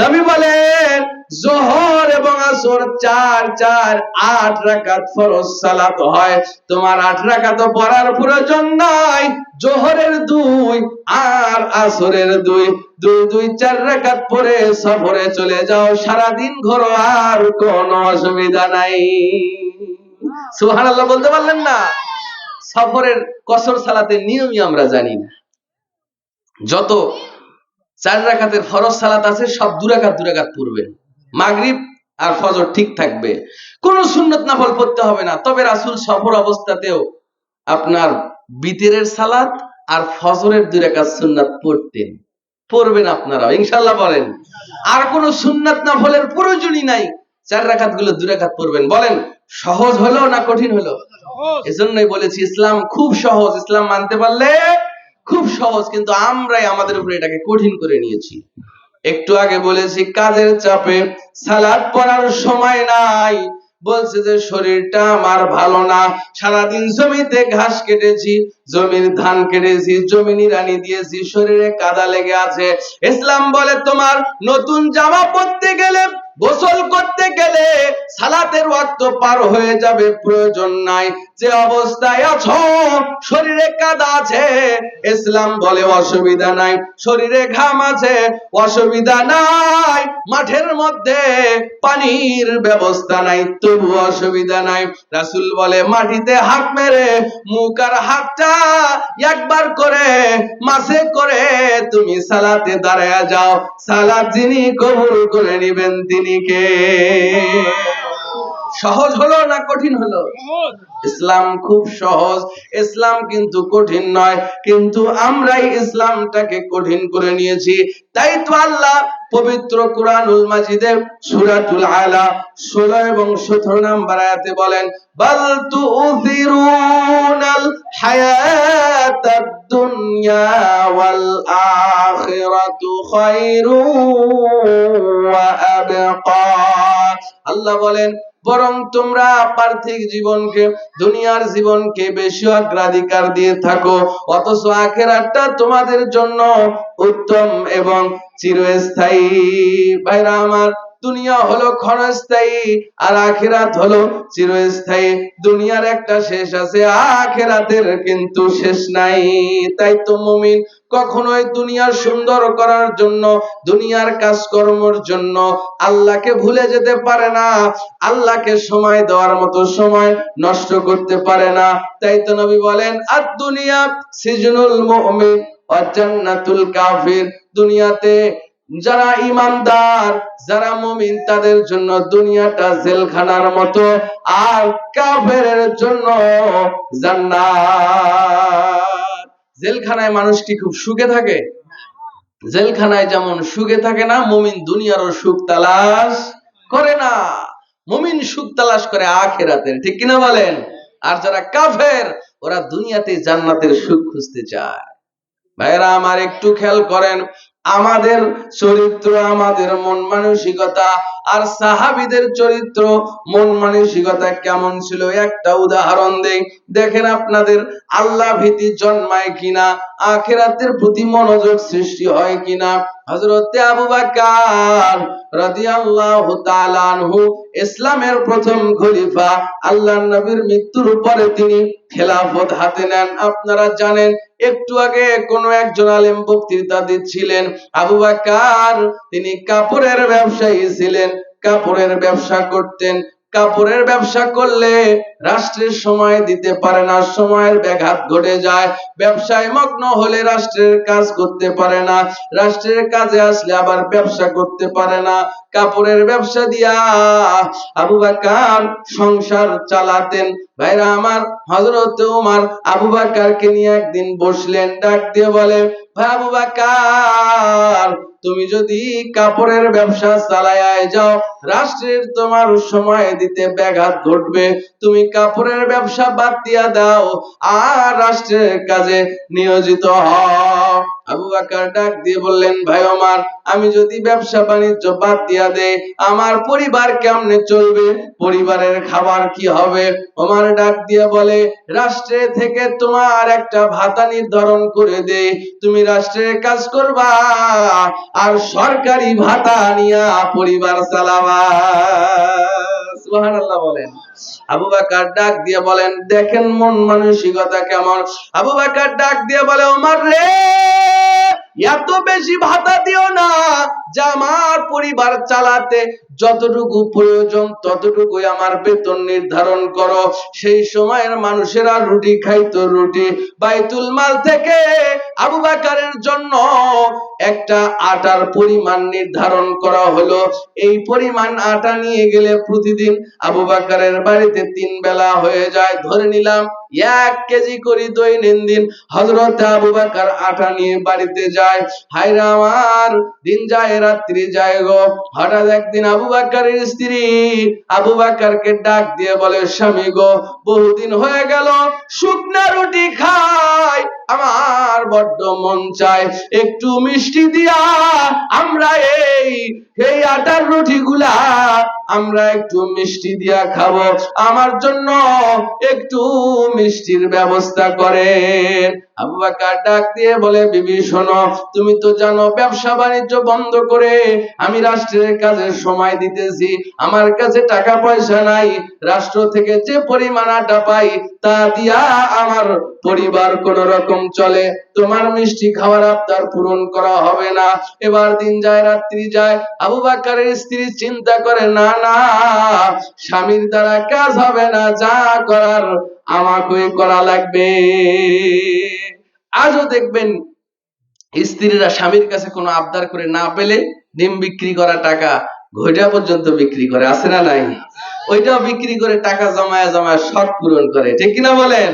নবী বলেন যোহর এবং আসর 4 4 8 রাকাত ফরজ সালাত হয়। তোমার 8 রাকাত পড়ার প্রয়োজন নাই। যোহরের 2 আর আসরের 2 2 2 4 রাকাত পড়ে সফরে চলে যাও, সারা দিন ঘোরো, আর কোনো অসুবিধা নাই। সুবহানাল্লাহ বলতে পারলেন না? সফরের কসর সালাতের নিয়মই আমরা জানি না। যত 4 রাকাতের ফরজ সালাত আছে সব 2 রাকাত 2 রাকাত পড়বেন। মাগরিব আর ফজর ঠিক থাকবে, কোন সুন্নত নফল পড়তে হবে না। তবে রাসূল সফর অবস্থাতেও আপনার বিতরের সালাত আর ফজরের 2 রাকাত সুন্নাত পড়তেন। পড়বেন আপনারা ইনশাআল্লাহ বলেন। আর কোন সুন্নাত নফলের প্রয়োজনই নাই, 4 রাকাত গুলো 2 রাকাত পড়বেন। বলেন সহজ হলো না কঠিন হলো? এজন্যই বলেছি ইসলাম খুব সহজ, ইসলাম মানতে পারলে খুব সহজ, কিন্তু আমরাই আমাদের উপরে এটাকে কঠিন করে নিয়েছি। একটু আগে বলেছি কাজের চাপে সালাত পড়ার সময় নাই, বলছে যে শরীরটা আমার ভালো না, সারাদিন জমিতে ঘাস কেটেছি, জমির ধান কেটেছি, জমি নিড়ানি দিয়েছি, শরীরে কাদা লেগে আছে। ইসলাম বলে তোমার নতুন জামা পরতে গেলে, গোসল করতে গেলে সালাতের ওয়াক্ত পার হয়ে যাবে, প্রয়োজন নাই। যে অবস্থায় আছো শরীরে কাদা আছে, ইসলাম বলে অসুবিধা নাই। শরীরে ঘাম আছে, অসুবিধা নাই। মাঠের মধ্যে পানির ব্যবস্থা নাই, তবু অসুবিধা নাই। রাসূল বলে মাটিতে হাত মেরে মুখ আর হাতটা একবার করে মাসে করে তুমি সালাতে দাঁড়ায়া যাও, সালাত যিনি কবুল করে নেবেন তিনি কে? সহজ হলো না কঠিন হলো? ইসলাম খুব সহজ, ইসলাম কিন্তু কঠিন নয়, কিন্তু আমরাই ইসলামটাকে কঠিন করে নিয়েছি। তাই তো আল্লাহ পবিত্র কুরআনুল মাজিদে সূরাতুল আলা 16 এবং 17 নম্বর আয়াতে বলেন, বাল তুউথিরুনাল হায়াতাদ দুনিয়া ওয়াল আখিরাতু খায়রুন ওয়া আবকা। আল্লাহ বলেন বরং তোমরা পার্থিব জীবনকে, দুনিয়ার জীবনকে বেশি অগ্রাধিকার দিয়ে থাকো, অথচ আখিরাতটা তোমাদের জন্য উত্তম এবং চিরস্থায়ী। ভাইরা আমার, দুনিয়া হলো ক্ষণস্থায়ী আর আখিরাত হলো চিরস্থায়ী। দুনিয়ার একটা শেষ আছে, আখিরাতের কিন্তু শেষ নাই। তাই তো মুমিন কখনোই দুনিয়া সুন্দর করার জন্য, দুনিয়ার কাজকর্মের জন্য আল্লাহকে ভুলে যেতে পারে না, আল্লাহকে সময় দেওয়ার মতো সময় নষ্ট করতে পারে না। তাই তো নবী বলেন আদ দুনিয়া সিজনুল মুমিন ওয়া জান্নাতুল কাফির। দুনিয়াতে যারা ঈমানদার, যারা মুমিন, তাদের জন্য দুনিয়াটা জেলখানার মতো, আর কাফেরের জন্য জান্নাত। জেলখানায় মানুষ কি খুব সুখে থাকে? জেলখানায় যেমন সুখে থাকে না, মুমিন দুনিয়ারও সুখ তালাশ করে না। মুমিন সুখ তালাশ করে আখিরাতের, ঠিক কিনা বলেন? আর যারা কাফের ওরা দুনিয়াতে জান্নাতের সুখ খুঁজতে চায়। ভাইরা আমার, একটু খেয়াল করেন আমাদের চরিত্র, আমাদের মন মানসিকতা আর সাহাবীদের চরিত্র মন মানসিকতা কেমন ছিল একটা উদাহরণ দেই। দেখেন আপনাদের আল্লাহ ভীতি জন্মায় কিনা, আখিরাতের প্রতি মনোযোগ সৃষ্টি হয় কিনা। হযরতে আবু বকর রাদিয়াল্লাহু তাআলা আনহু ইসলামের প্রথম খলিফা, আল্লাহর নবীর মৃত্যুর পরে তিনি খেলাফত হাতে নেন। আপনারা জানেন একটু আগে কোন একজন আলেম বক্তৃতা দিচ্ছিলেন, আবু বকর তিনি কাপড়ের ব্যবসায়ী ছিলেন, কাপড়ের ব্যবসা করতেন। কাপড়ের ব্যবসা করলে রাষ্ট্রের সময় দিতে পারে না, সময়ের ব্যাঘাত ঘটে যায়। ব্যবসায় মগ্ন হলে রাষ্ট্রের কাজ করতে পারে না, রাষ্ট্রের কাজে আসলে আবার ব্যবসা করতে পারে না। কাপড়ের ব্যবসা দিয়া আবু বকর সংসার চালাতেন। ভাইরা আমার, হযরত ওমর আবু বকরকে নিয়ে একদিন বসলেন, ডাক দিয়ে বলে, ভাই আবু বকর, তুমি যদি কাপড়ের ব্যবসা চালায় যাও, রাষ্ট্রের তোমার সময় দিতে ব্যাঘাত ঘটবে। তুমি কাপড়ের ব্যবসা বাদ দিয়া দাও আর রাষ্ট্রের কাজে নিয়োজিত হও। আবু বকর ডাক দিয়ে বললেন, ভাই আমার, আমি যদি ব্যবসা বাণিজ্য বাদ দিয়া দেই, আমার পরিবার কেমনে চলবে? পরিবারের খাবার কি হবে? ওমর ডাক দিয়ে বলে, রাষ্ট্রে থেকে তোমার একটা ভাতা নির্ধারণ করে দে, তুমি রাষ্ট্রের কাজ করবা আর সরকারি ভাতা নিয়া পরিবার চালাবা। সুবহানাল্লাহ বলেন। আবু বকর ডাক দিয়ে বলেন, দেখেন মন মানসিকতা কেমন। আবু বকর ডাক দিয়ে বলে, ওমর রে, এত বেশি ভাতা দিও না, যা আমার পরিবার চালাতে যতটুকু প্রয়োজন ততটুকুই আমার বেতন নির্ধারণ করো। সেই সময়ের মানুষেরা রুটি খাইতো রুটি। বাইতুল মাল থেকে আবু বকরের জন্য একটা আটার পরিমাণ নির্ধারণ করা হলো। এই পরিমাণ আটা নিয়ে গেলে প্রতিদিন আবু বকরের বাড়িতে 3 বেলা হয়ে যায়। ধরে নিলাম 1 কেজি করে দৈনন্দিন হযরত আবু বকর আটা নিয়ে বাড়িতে যায়। হায়রে আমার, দিন যায় রাত্রি যায় গো। হঠাৎ একদিন আবু বকরের স্ত্রী আবু বকরকে ডাক দিয়ে বলে, স্বামী গো, বহুদিন হয়ে গেল শুকনা রুটি খাই, আমার বড্ড মন চায়, একটু মিষ্টি দিয়া আমরা এই আটার রুটিগুলা আমরা একটু মিষ্টি দিয়া খাবো, আমার জন্য একটু মিষ্টির ব্যবস্থা করেন। আবু বকর ডাক দিয়ে বলে, বিবি শোনো, তুমি তো জানো ব্যবসা বাণিজ্য বন্ধ করে আমি রাষ্ট্রের কাজে সময় দিতেছি, আমার কাছে টাকা পয়সা নাই, রাষ্ট্র থেকে যে পরিমাণ আটা পাই তা দিয়া আমার পরিবার কোন রকম চলে, তোমার মিষ্টি খাওয়ার আবদার পূরণ করা হবে না। এবার দিন যায় রাত্রি যায়, আবু বকরের স্ত্রী চিন্তা করে, না না, স্বামীর দ্বারা কাজ হবে না, যা করার আমাকেই করা লাগবে। আজও দেখবেন স্ত্রীরা স্বামীর কাছে কোনো আবদার করে না পেলে ডিম বিক্রি করা টাকা ঘোড়া পর্যন্ত বিক্রি করে, আছে না নাই? ওইটাও বিক্রি করে টাকা জমায়া জমায়া শখ পূরণ করে, ঠিক কিনা বলেন?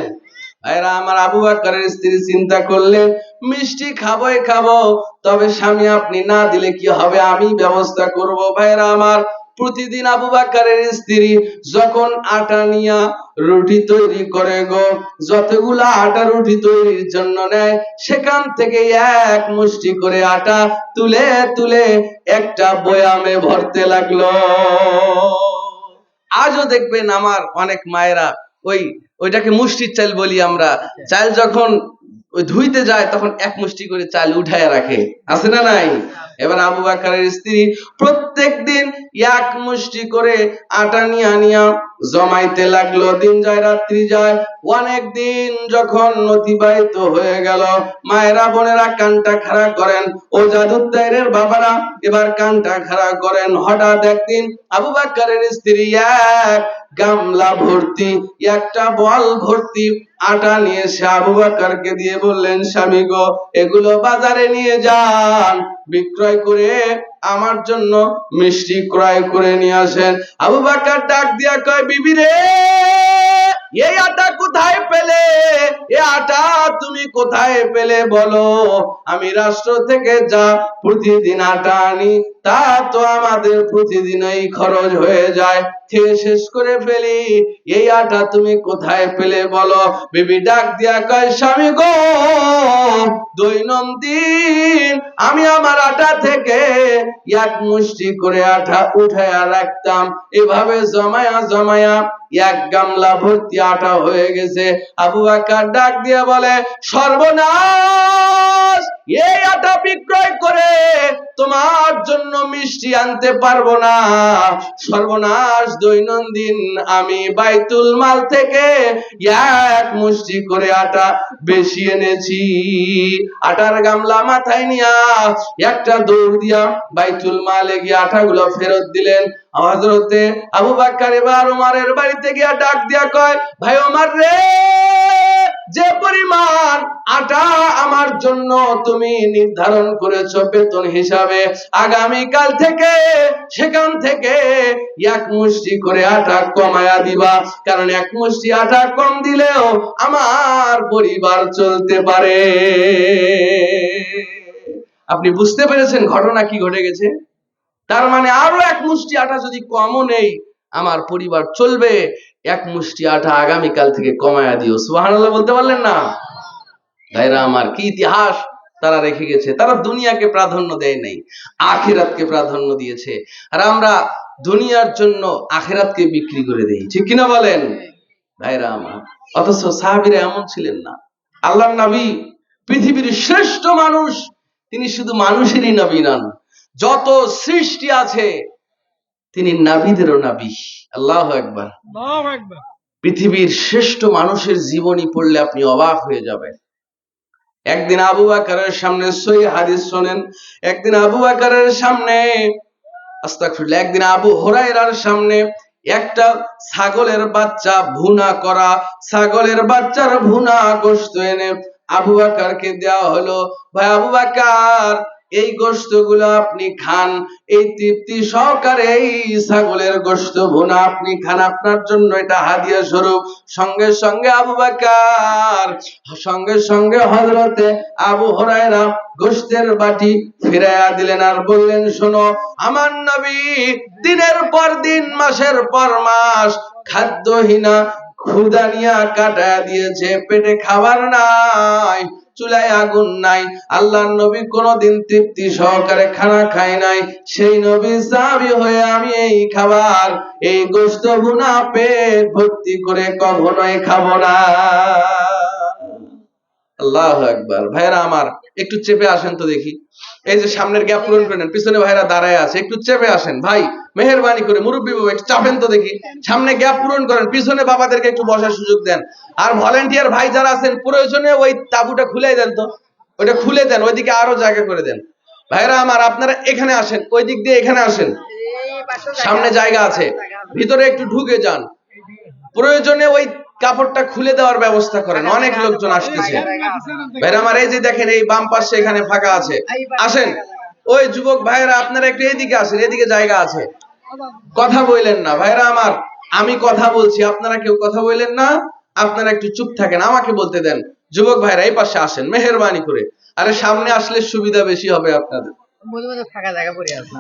ভাইরা আমার, আবু বকরের স্ত্রী চিন্তা করলেন, মিষ্টি খাবোই খাবো, তবে স্বামী আপনি না দিলে কি হবে, আমি ব্যবস্থা করব। ভাইরা আমার, প্রতিদিন আবু বকরের স্ত্রী যখন আটা নিয়া রুটি তৈরি করে গো, যতগুলা আটা রুটি তৈরির জন্য নেয়, সেখান থেকে 1 মুষ্টি করে আটা তুলে তুলে একটা বয়ামে ভরতে লাগলো। আজও দেখবেন আমার অনেক মায়েরা ওইটাকে মুষ্টির চাল বলি আমরা, চাল যখন ওই ধুইতে যায় তখন 1 মুষ্টি করে চাল উঠায় রাখে, আছে না নাই? এবার আবু বকরের স্ত্রী প্রত্যেকদিন 1 মুষ্টি করে আটা নিয়া জমাইতে লাগলো। দিন যায় রাত্রি যায়, অনেক দিন যখন অতিবাহিত হয়ে গেল, মায়েরা বোনেরা কানটা খাড়া করেন, ও জাদুত্তাইরের বাবারা এবার কানটা খাড়া করেন। হঠাৎ একদিন আবু বকরের স্ত্রী 1 গামলা ভর্তি, একটা বল ভর্তি আটা নিয়ে এসে আবু বকরকে দিয়ে বললেন, স্বামী গো, এগুলো বাজারে নিয়ে যান, বিক্রয় করে আমার জন্য মিষ্টি ক্রয় করে নিয়ে আসেন। আবু বকর ডাক দিয়া কয়, বিবি রে, এই আটা কোথায় পেলে? এই আটা তুমি কোথায় পেলে বলো, আমি রাষ্ট্র থেকে যা প্রতিদিন আটা আনি তা তো আমাদের প্রতিদিনই খরচ হয়ে যায়, খেয়ে শেষ করে ফেলি, এই আটা তুমি কোথায় পেলে বলো। বিবি ডাক দিয়া কয়, স্বামী গো, দৈনন্দিন আমি আমার আটা থেকে 1 মুষ্টি করে আটা উঠায়া রাখতাম, এভাবে জমায়া জমায়া 1 গামলা ভর্তি আটা হয়ে গেছে। আবু বকর ডাক দিয়া বলে, সর্বনাশ, এই আটা বিক্রয় করে তোমার জন্য মিষ্টি আনতে পারবো না, সর্বনাশ, দৈনন্দিন আমি বাইতুল মাল থেকে 1 মুষ্টি করে আটা বেশি এনেছি। আটার গামলা মাথায় নিয়া একটা দৌড় দিয়া বাইতুল মালে গিয়ে আটাগুলো ফেরত দিলেন। হযরতে আবু বকর এবার ওমরের বাড়িতে গিয়া ডাক দিয়া কয়, ভাই ওমর রে, যে পরিমাণ আটা আমার জন্য তুমি নির্ধারণ করেছো বেতন হিসাবে, আগামী কাল থেকে সেখান থেকে 1 মুষ্টি করে আটা কমায়া দিবা, কারণ 1 মুষ্টি আটা কম দিলেও আমার পরিবার চলতে পারে। আপনি বুঝতে পেরেছেন ঘটনা কি ঘটে গেছে? তার মানে আরো 1 মুষ্টি আটা যদি কমও নেই, আমার পরিবার চলবে, 1 মুষ্টি আটা আগামীকাল থেকে কমায়া দিও। সুবহানাল্লাহ বলতে পারলেন না? ভাইরা আমার, কি ইতিহাস! তারা রেখে গেছে। তারা দুনিয়াকে প্রাধান্য দেয় নাই, আখিরাতকে প্রাধান্য দিয়েছে। আর আমরা দুনিয়ার জন্য আখিরাতকে বিক্রি করে দেই, ঠিক কিনা বলেন ভাইরা আমার? অথচ সাহাবীরা এমন ছিলেন না। আল্লাহর নবী পৃথিবীর শ্রেষ্ঠ মানুষ, তিনি শুধু মানুষেরই নবী নন, যত সৃষ্টি আছে তিনি নাবিদেরও নাবি। আল্লাহু আকবার। পৃথিবীর শ্রেষ্ঠ মানুষের জীবনী পড়লে আপনি অবাক হয়ে যাবেন। একদিন আবু বকরের সামনে, সহিহ হাদিস শোনেন, একদিন আবু বকরের সামনে, আস্তাগফিরুল্লাহ, একদিন আবু হুরায়রার সামনে একটা ছাগলের বাচ্চা ভুনা করা, ছাগলের বাচ্চার ভুনা গোশত এনে আবু বকরকে দেওয়া হলো। ভাই আবু বকর, এই গোশতগুলো আপনি খান, এই তৃপ্তি সহকারে এই ছাগলের গোশত ভুনা আপনি খান, আপনার জন্য এটা হাদিয়া স্বরূপ। সঙ্গে সঙ্গে আবু বকর, সঙ্গে সঙ্গে হযরতে আবু হুরায়রা গোশতের বাটি ফিরাইয়া দিলেন আর বললেন, শোনো, আমার নবী দিনের পর দিন, মাসের পর মাস খাদ্যহীনা ক্ষুধা নিয়ে কাটায়া দিয়েছে, পেটে খাবার নাই, চুলায় আগুন নাই, আল্লাহর নবী কোনদিন তৃপ্তি সহকারে খানা খায় নাই। সেই নবী সাহাবী হয়ে আমি এই খাবার, এই গোশত ভুনা পেট ভর্তি করে কখনোই খাবো না। আল্লাহু আকবার। ভাইরা আমার, একটু চেপে আসেন তো দেখি। এই যে সামনের গ্যাপ পূরণ করে নেন, পিছনে ভাইরা দাঁড়ায় আছে, একটু চেপে আসেন ভাই, মেহেরবানি করে, মুরব্বী বাবা একটু চাপেন তো দেখি, সামনে গ্যাপ পূরণ করেন, পিছনে বাবাদেরকে একটু বসার সুযোগ দেন। আর ভলান্টিয়ার ভাই যারা আছেন, প্রয়োজনে ওই তাঁবুটা খুলে দেন তো, ওইটা খুলে দেন, ওইদিকে আরো জায়গা করে দেন। ভাইরা আমার, আপনারা এখানে আসেন, ওই দিক দিয়ে এখানে আসেন, সামনে জায়গা আছে, ভিতরে একটু ঢুকে যান, প্রয়োজনে ওই কাপড়টা খুলে দেওয়ার ব্যবস্থা করেন, অনেক লোকজন আসতেছে। ভাইরা আমার, এই যে দেখেন, এই বাম পাশে এখানে ফাঁকা আছে, আসেন। ওই যুবক ভাইরা, আপনারা একটু এদিকে আসেন, এদিকে জায়গা আছে, কথা বললেন না। ভাইরা আমার, আমি কথা বলছি, আপনারা কেউ কথা বললেন না, আপনারা একটু চুপ থাকেন, আমাকে বলতে দেন। যুবক ভাইরা এই পাশে আসেন মেহেরবানি করে, আরে সামনে আসলে সুবিধা বেশি হবে আপনাদের।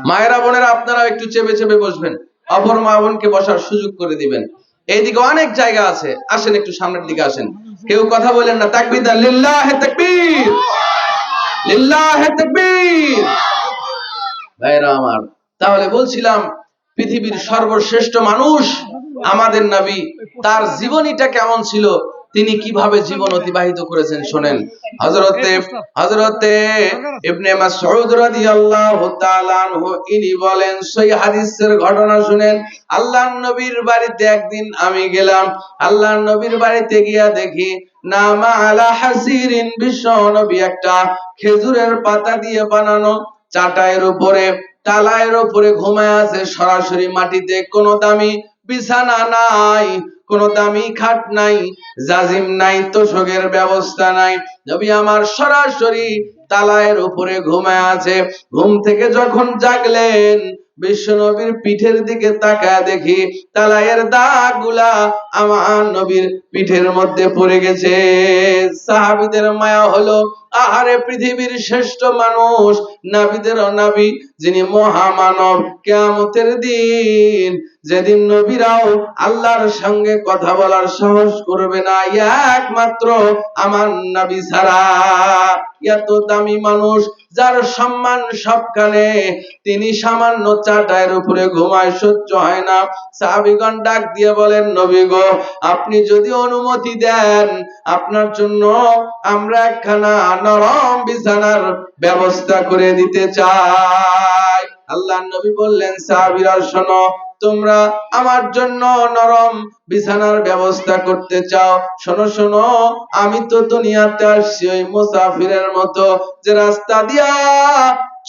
মায়েরা বোনেরা, আপনারা একটু চেপে চেপে বসবেন, অপর মা বোনকে বসার সুযোগ করে দিবেন। এইদিকে অনেক জায়গা আছে, আসেন একটু সামনের দিকে আসেন, কেউ কথা বলেন না। তাকবীর দেন, লিল্লাহে তাকবীর, লিল্লাহে তাকবীর। ভাইরা আমার, তাহলে বলছিলাম, পৃথিবীর সর্বশ্রেষ্ঠ মানুষ আমাদের নবী, তার জীবনীটা কেমন ছিল, তিনি কিভাবে জীবন অতিবাহিত করেছেন শোনেন। হযরতে ইবনে মাসউদ রাদিয়াল্লাহু তাআলা আনহু ইনি বলেন, সহিহ হাদিসের ঘটনা শুনেন, আল্লাহর নবীর বাড়িতে একদিন আমি গেলাম। আল্লাহর নবীর বাড়িতে গিয়া দেখি, নামা আলা হাসিরিন, বিশ্ব নবী একটা খেজুরের পাতা দিয়ে বানানো চাটাইয়ের উপরে, টালায়ের উপরে ঘুমায় আছে, সরাসরি মাটিতে, কোনো দামি বিছানা নাই, কোনো দামি খাট নাই, জাজিম নাই, তোশকের ব্যবস্থা নাই। নবী আমার সরাসরি টালায়ের উপরে ঘুমায় আছে। ঘুম থেকে যখন জাগলেন, বিশ্ব নবীর পিঠের দিকে তাকায় দেখি টালায়ের দাগগুলা আমার নবীর পিঠের মধ্যে পড়ে গেছে। সাহাবীদের মায়া হলো, আহারে পৃথিবীর শ্রেষ্ঠ মানুষ, নবীদেরও নবী, যিনি মহামানব, কিয়ামতের দিন, যেদিন নবীরাও আল্লাহর সঙ্গে কথা বলার সাহস করবে না একমাত্র আমার নবী ছাড়া। এত দামি মানুষ, যার সম্মান সবখানে, তিনি সামান্য চাটাইয়ের উপরে ঘুমায়, সহ্য হয় না। সাহাবীগণ ডাক দিয়ে বলেন, নবী গো, আপনি যদি অনুমতি দেন, আপনার জন্য আমরা একখানা নরম বিছানার ব্যবস্থা করে দিতে চাই। আল্লাহর নবী বললেন, সাহাবীরা শোনো, তোমরা আমার জন্য নরম বিছানার ব্যবস্থা করতে চাও, শোনো শোনো, আমি তো দুনিয়াতে আসছি ওই মুসাফিরের মতো, যে রাস্তা দিয়া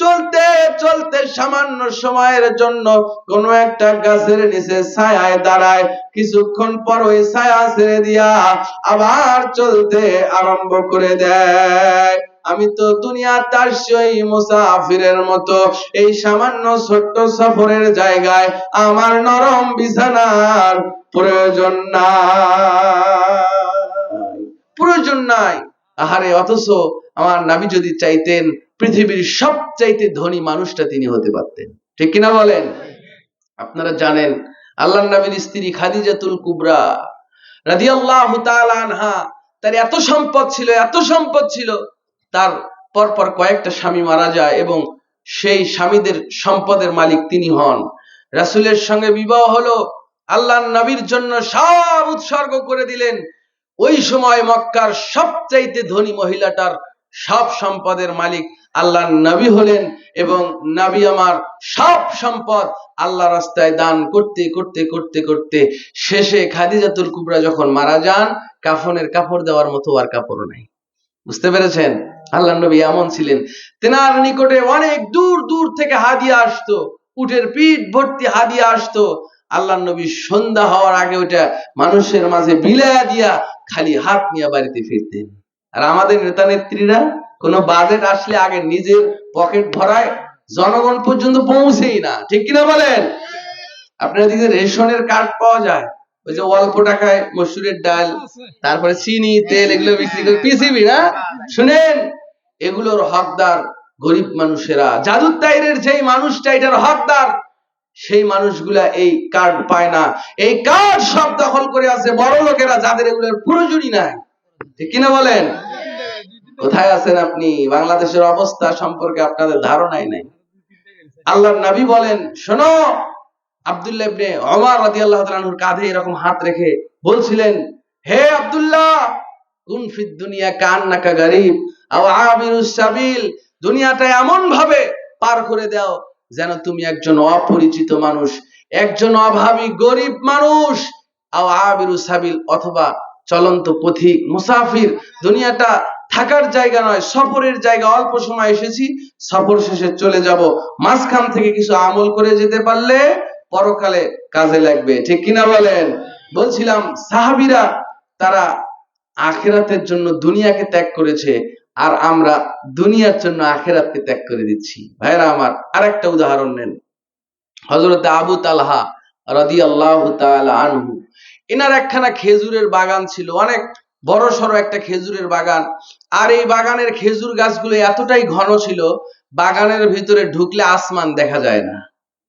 চলতে চলতে সামান্য সময়ের জন্য কোন একটা গাছের নিচে ছায়ায় দাঁড়ায়, কিছুক্ষণ পর ওই ছায়া ছেড়ে দিয়া আবার চলতে আরম্ভ করে দেয়। আমি তো দুনিয়াতে আসছি ওই মুসাফিরের মতো, এই সামান্য ছোট্ট সফরের জায়গায় আমার নরম বিছানার প্রয়োজন নাই, প্রয়োজন নাই। আহারে, অথচ আমার নবী যদি চাইতেন, পৃথিবীর সবচাইতে ধনী মানুষটা তিনি হতে পারতেন, ঠিক কিনা বলেন? আপনারা জানেন, আল্লাহর নবীর স্ত্রী খাদিজাতুল কুবরা রাদিয়াল্লাহু তাআলা আনহা, তার এত সম্পদ ছিল, এত সম্পদ ছিল, তার পরপর কয়েকটা স্বামী মারা যায় এবং সেই স্বামীদের সম্পদের মালিক তিনি হন। রাসূলের সঙ্গে বিবাহ হলো, আল্লাহর নবীর জন্য সব উৎসর্গ করে দিলেন। ওই সময় মক্কার সবচাইতে ধনী মহিলাটার সব সম্পদের মালিক আল্লাহর নবী হলেন এবং নবী আমার সব সম্পদ আল্লাহ রাস্তায় দান করতে করতে করতে করতে শেষে খাদিজাতুল কুবরা যখন মারা যান, কাফনের কাপড় দেওয়ার মতো আর কাপড় নাই। বুঝতে পেরেছেন? আল্লাহর নবী এমন ছিলেন, তেনার নিকটে অনেক দূর দূর থেকে হাদিয়া আসতো, উটের পিঠ ভর্তি হাদিয়া আসতো। আল্লাহর নবী সন্ধ্যা হওয়ার আগে ওটা মানুষের মাঝে বিলায়া দিয়া খালি হাত নিয়ে বাড়িতে ফিরতেন। আর আমাদের নেতা নেত্রীরা কোনো বাজেট আসলে আগে নিজের পকেট ভরায়, জনগণ পর্যন্ত পৌঁছেই না। ঠিক কিনা বলেন? আপনার দিকে রেশনের কার্ড পাওয়া যায়, ওই যে অল্প টাকায় মসুরের ডাল, তারপরে চিনি, তেল এগুলো বিক্রি করে পিসিবি না। শুনেন, এগুলোর হকদার গরিব মানুষেরা। জাদুর তাইরের যেই মানুষটা এটার হকদার, সেই মানুষগুলা এই কার্ড পায় না। এই কার্ড সব দখল করে আছে বড় লোকেরা, যাদের এগুলোর প্রয়োজনই নাই। ঠিক কিনা বলেন? কোথায় আছেন আপনি? বাংলাদেশের অবস্থা সম্পর্কে আপনাদের ধারণাই নাই। আল্লাহর নবী বলেন, শোনো, আব্দুল্লাহ ইবনে ওমর রাদিয়াল্লাহু তাআলা আনহুর কাঁধে এরকম হাত রেখে বলছিলেন, হে আব্দুল্লাহ, কুন ফিদ দুনিয়া কান্নাকা গরীব আও আবিরুস সাবিল, দুনিয়াটা এমন ভাবে পার করে দাও যেন তুমি একজন অপরিচিত মানুষ, একজন অভাবী গরিব মানুষ, আও আবিরুস সাবিল, অথবা চলন্ত পথিক, মুসাফির। দুনিয়াটা থাকার জায়গা নয়, সফরের জায়গা। অল্প সময় এসেছি, সফর শেষে চলে যাব। মাঝখান থেকে কিছু আমল করে যেতে পারলে পরকালে কাজে লাগবে। ঠিক কিনা বলেন? বলছিলাম, সাহাবীরা তারা আখিরাতের জন্য দুনিয়াকে ত্যাগ করেছে, আর আমরা দুনিয়ার জন্য আখিরাতকে ত্যাগ করে দিচ্ছি। ভাইরা আমার, আরেকটা উদাহরণ নেন। হযরত আবু তালহা রাদিয়াল্লাহু তাআলা আনহু, এনার একখানা খেজুরের বাগান ছিল, অনেক বড় সড়ো একটা খেজুরের বাগান। আর এই বাগানের খেজুর গাছগুলো এতটাই ঘন ছিল, বাগানের ভিতরে ঢুকলে আসমান দেখা যায় না।